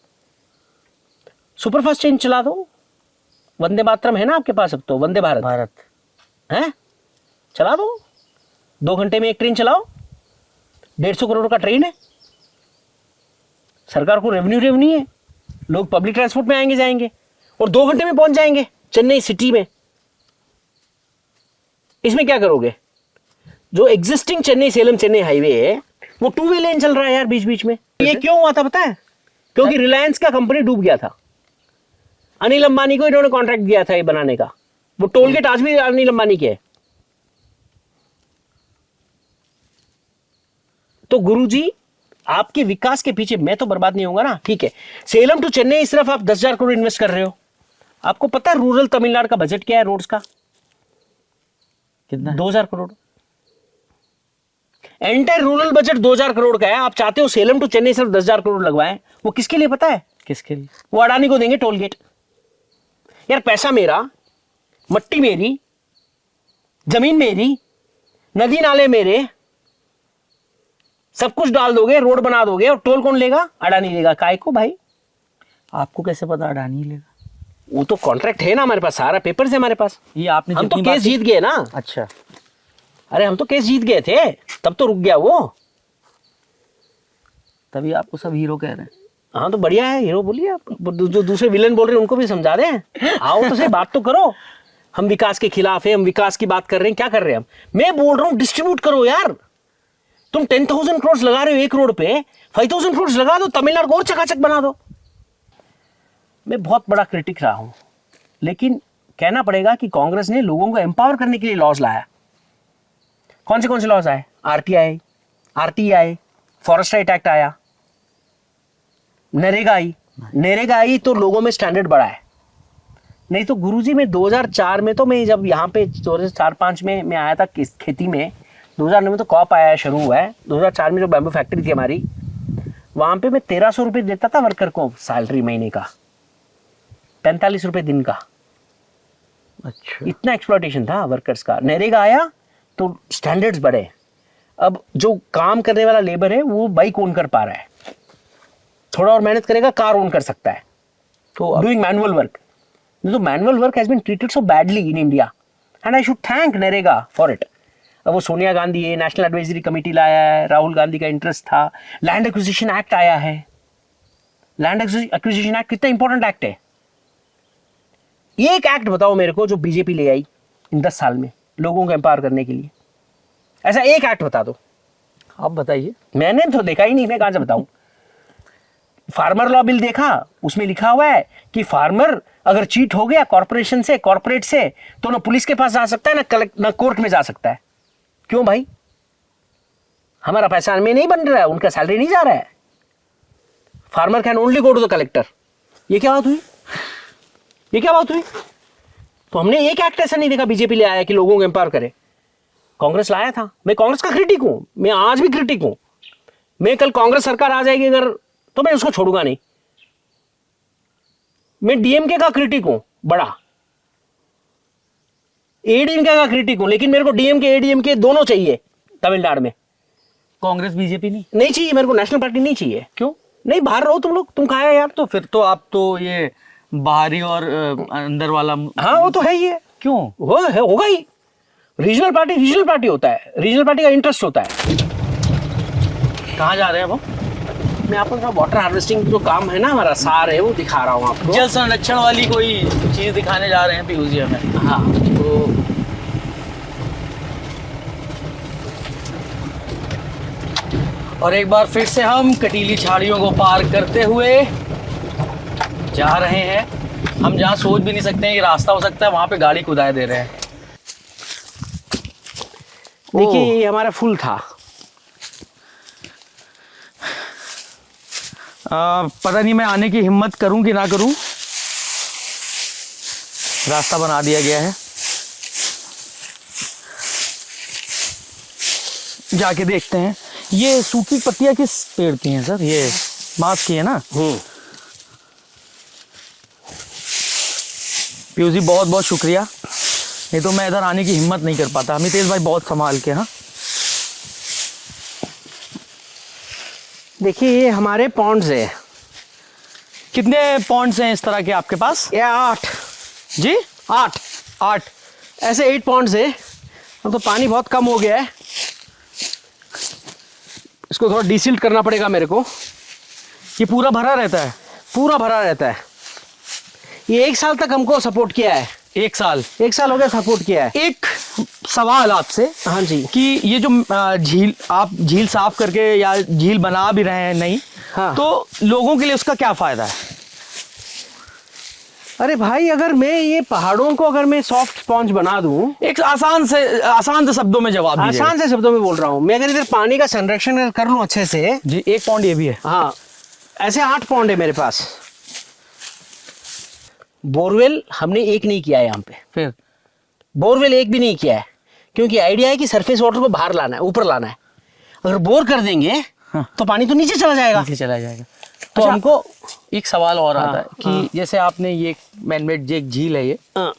सुपरफास्ट ट्रेन चला दो। वंदे मातरम है ना आपके पास, अब तो वंदे भारत है, चला दो। 2 घंटे में एक ट्रेन चलाओ। 150 करोड़ का ट्रेन है, सरकार को रेवेन्यू है, लोग पब्लिक ट्रांसपोर्ट में आएंगे जाएंगे, और 2 घंटे में पहुंच जाएंगे चेन्नई सिटी में। इसमें क्या करोगे? जो एग्जिस्टिंग चेन्नई सेलम चेन्नई हाईवे है, वो 2 वे लेन चल रहा है यार बीच बीच में। ये क्यों हुआ था पता है? क्योंकि रिलायंस का कंपनी डूब गया था। अनिल अंबानी को इन्होंने कॉन्ट्रैक्ट दिया था ये बनाने का। वो टोल गेट आज भी अनिल अंबानी के है। तो गुरुजी, आपके विकास के पीछे मैं तो बर्बाद नहीं होगा ना। ठीक है, सेलम टू चेन्नई सिर्फ आप 10,000 करोड़ इन्वेस्ट कर रहे हो। आपको पता है रूरल तमिलनाडु का बजट क्या है रोड्स का? कितना? 2,000 crore. Entire rural budget 2,000 crore का है। आप चाहते हो सेलम टू चेन्नई सिर्फ 10,000 करोड़ लगवाएं। वो किसके लिए पता है? किसके लिए? वो अडानी को देंगे टोल गेट। यार पैसा मेरा, मट्टी मेरी, जमीन मेरी, नदी नाले मेरे, सब कुछ डाल दोगे, रोड बना दोगे, और टोल कौन लेगा? अडानी लेगा। काय को भाई? आपको कैसे पता अडानी लेगा? वो तो कॉन्ट्रैक्ट है ना हमारे पास, सारा पेपर्स है हमारे पास। ये आपने हम तो जितनी केस बातें- जीत गए ना। अच्छा, अरे हम तो केस जीत गए थे, तब तो रुक गया वो। तभी आपको सब हीरो कह रहे हैं। हाँ तो बढ़िया है, हीरो बोलिए आप। जो दूसरे विलन बोल रहे हैं उनको भी समझा दें। आओ तो सही, बात तो करो। हम विकास के खिलाफ है, हम विकास की बात कर रहे हैं, क्या कर रहे हैं हम? मैं बोल रहा हूँ डिस्ट्रीब्यूट करो यार। तुम 10,000 करोड़ लगा रहे हो एक रोड पे, 5,000 करोड़ लगा दो, तमिलनाडु को और चकाचक बना दो। मैं बहुत बड़ा क्रिटिक रहा हूं, लेकिन कहना पड़ेगा कि कांग्रेस ने लोगों को एम्पावर करने के लिए लॉज लाया। कौन से लॉज आए? आरटीआई, आरटी आए, फॉरेस्ट राइट एक्ट आया, नरेगा आई। नरेगा आई तो लोगों में स्टैंडर्ड बढ़ा है। नहीं तो गुरुजी में 2004 में तो मैं जब यहाँ पे 2004-05 में मैं आया था खेती में, 2009 में तो कॉप आया है, शुरू हुआ है। 2004 में जो बैम्बू फैक्ट्री थी हमारी, वहाँ पे मैं 1300 रुपये देता था वर्कर को सैलरी महीने का, 45 रुपये दिन का। अच्छा, इतना एक्सप्लॉयटेशन था वर्कर्स का। नरेगा आया तो स्टैंडर्ड्स बढ़े। अब जो काम करने वाला लेबर है वो बाइक ओन कर पा रहा है, थोड़ा और मेहनत करेगा कार ओन कर सकता है, तो डूइंग मैनुअल वर्क। तो manual work has been treated so badly in India and I should thank NREGA for it. अब वो सोनिया गांधी है, नेशनल एडवाइजरी कमेटी लाया है, राहुल गांधी का इंटरेस्ट था, लैंड एक्विजिशन एक्ट आया है। लैंड एक्विजिशन एक्ट कितना इंपॉर्टेंट एक्ट है। एक एक्ट बताओ मेरे को जो बीजेपी ले आई इन 10 साल में लोगों को एम्पावर करने के लिए, ऐसा एक एक्ट बता दो। आप बताइए। मैंने तो देखा ही नहीं, मैं कहां से बताऊं। फार्मर लॉ बिल देखा, उसमें लिखा हुआ है कि फार्मर अगर चीट हो गया कॉर्पोरेशन से, कॉर्पोरेट से, तो ना पुलिस के पास जा सकता है ना कोर्ट में जा सकता है। क्यों भाई? हमारा पैसा में नहीं बन रहा है, उनका सैलरी नहीं जा रहा है। Farmer can only go to the collector. ये क्या बात हुई? ये क्या बात हुई? तो हमने एक एक्ट ऐसा नहीं देखा बीजेपी ले आया कि लोगों को एम्पावर करे। कांग्रेस लाया था। मैं कांग्रेस का क्रिटिक हूं, मैं आज भी क्रिटिक हूं। मैं कल कांग्रेस सरकार आ जाएगी अगर, तो मैं उसको छोड़ूंगा नहीं। मैं डीएमके का क्रिटिक हूं बड़ा, एडीएमके का क्रिटिक हूं, लेकिन मेरे को डीएमके एडीएमके दोनों चाहिए तमिलनाडु में। कांग्रेस बीजेपी नहीं चाहिए मेरे को, नेशनल पार्टी नहीं चाहिए। क्यों? नहीं, बाहर रहो तुम लोग, तुम कहा है यार। तो फिर तो आप तो ये बाहरी और अंदर वाला। हाँ वो तो है ही है। क्यों? होगा ही। रीजनल पार्टी होता है, रीजनल पार्टी का इंटरेस्ट होता है। कहाँ जा रहे हैं वो? मैं आपको थोड़ा वाटर हार्वेस्टिंग जो काम है ना हमारा सार है वो दिखा रहा हूँ आपको। जल संरक्षण वाली कोई चीज दिखाने जा रहे हैं पीयूष जी हमें। हाँ तो और एक बार फिर से हम कटीली झाड़ियों को पार करते हुए जा रहे हैं। हम जहाँ सोच भी नहीं सकते हैं कि रास्ता हो सकता है, वहां पे गाड़ी कुदाए दे रहे हैं। देखिए ये हमारा फुल था। पता नहीं मैं आने की हिम्मत करूं कि ना करूं। रास्ता बना दिया गया है, जाके देखते हैं। ये सूखी पत्तियां किस पेड़ की हैं सर? ये बांस की है ना? पीयूष जी बहुत बहुत शुक्रिया। नहीं तो मैं इधर आने की हिम्मत नहीं कर पाता। अमितेश भाई बहुत संभाल के। हाँ देखिए ये हमारे पॉन्ड्स है। कितने पॉन्ड्स हैं इस तरह के आपके पास? ये 8 जी 8 ऐसे 8 पॉन्ड्स है। अब तो पानी बहुत कम हो गया है, इसको थोड़ा डिसिल्ट करना पड़ेगा मेरे को। ये पूरा भरा रहता है? पूरा भरा रहता है। ये 1 साल तक हमको सपोर्ट किया है। 1 साल? 1 साल हो गया सपोर्ट किया है। एक सवाल आपसे। हाँ जी। कि ये जो झील, आप झील साफ करके या झील बना भी रहे हैं नहीं, हाँ। तो लोगों के लिए उसका क्या फायदा है? अरे भाई अगर मैं ये पहाड़ों को अगर मैं सॉफ्ट स्पॉन्ज बना दूं, एक आसान से शब्दों में जवाब दीजिए। आसान से शब्दों में बोल रहा हूं मैं, अगर इधर पानी का संरक्षण कर लूं अच्छे से। जी 1 पॉन्ड ये भी है। हाँ ऐसे 8 पॉन्ड है मेरे पास। बोरवेल हमने एक नहीं किया है यहाँ पे। फिर बोरवेल एक भी नहीं किया है, क्योंकि आइडिया है कि सरफेस वाटर को बाहर लाना है, ऊपर लाना है। अगर बोर कर देंगे हाँ। तो पानी तो नीचे चला जाएगा। नीचे चला जाएगा। तो अच्छा, हमको एक सवाल और आता है कि हाँ। जैसे आपने ये मैनमेड जो एक झील है ये, हाँ,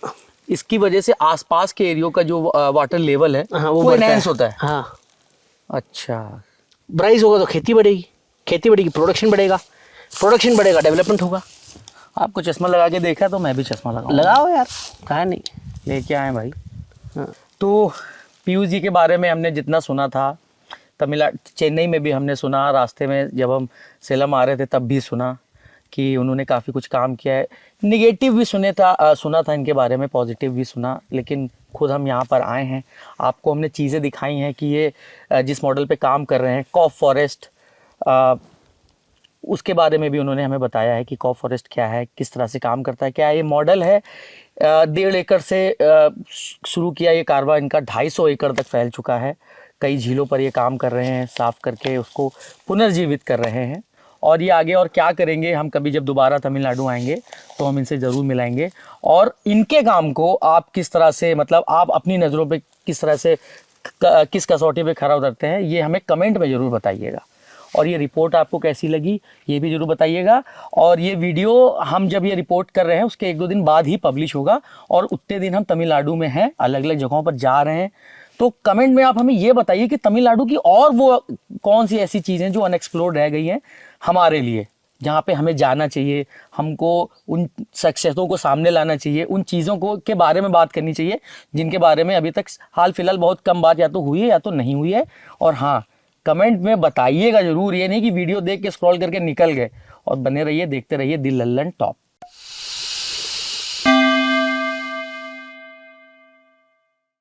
इसकी वजह से आसपास के एरियो का जो वाटर लेवल है हाँ, वो बढ़ता एनहेंस होता है। हाँ अच्छा, ब्राइज होगा तो खेती बढ़ेगी, खेती बढ़ेगी प्रोडक्शन बढ़ेगा, प्रोडक्शन बढ़ेगा डेवलपमेंट होगा। आपको चश्मा लगा के देखा तो मैं भी चश्मा लगाऊं। लगाओ यार, कहा नहीं। लेके आए भाई। हाँ। तो पीयूष जी के बारे में हमने जितना सुना था, तमिलनाडु चेन्नई में भी हमने सुना, रास्ते में जब हम सेलम आ रहे थे तब भी सुना कि उन्होंने काफ़ी कुछ काम किया है। निगेटिव भी सुना था इनके बारे में, पॉजिटिव भी सुना। लेकिन खुद हम यहाँ पर आए हैं, आपको हमने चीज़ें दिखाई हैं कि ये जिस मॉडल पे काम कर रहे हैं कॉफ फॉरेस्ट, उसके बारे में भी उन्होंने हमें बताया है कि कॉफ फॉरेस्ट क्या है, किस तरह से काम करता है, क्या ये मॉडल है। 1.5 एकड़ से शुरू किया ये कारवा, इनका 250 एकड़ तक फैल चुका है। कई झीलों पर ये काम कर रहे हैं, साफ़ करके उसको पुनर्जीवित कर रहे हैं। और ये आगे और क्या करेंगे, हम कभी जब दोबारा तमिलनाडु आएंगे तो हम इनसे ज़रूर मिलाएंगे। और इनके काम को आप किस तरह से, मतलब आप अपनी नज़रों पे किस तरह से किस कसौटी पे खरा उतरते हैं, ये हमें कमेंट में ज़रूर बताइएगा। और ये रिपोर्ट आपको कैसी लगी ये भी ज़रूर बताइएगा। और ये वीडियो हम जब ये रिपोर्ट कर रहे हैं उसके 1-2 दिन बाद ही पब्लिश होगा, और उतने दिन हम तमिलनाडु में हैं, अलग अलग जगहों पर जा रहे हैं। तो कमेंट में आप हमें ये बताइए कि तमिलनाडु की और वो कौन सी ऐसी चीज़ें जो अनएक्सप्लोर्ड रह गई हैं हमारे लिए, जहाँ पे हमें जाना चाहिए, हमको उन सक्सेसों को सामने लाना चाहिए, उन चीज़ों को के बारे में बात करनी चाहिए जिनके बारे में अभी तक हाल फिलहाल बहुत कम बात या तो हुई है या तो नहीं हुई है। और हाँ, कमेंट में बताइएगा ज़रूर, ये नहीं कि वीडियो देख के स्क्रॉल करके निकल गए। और बने रहिए, देखते रहिए दिल लल्लन टॉप।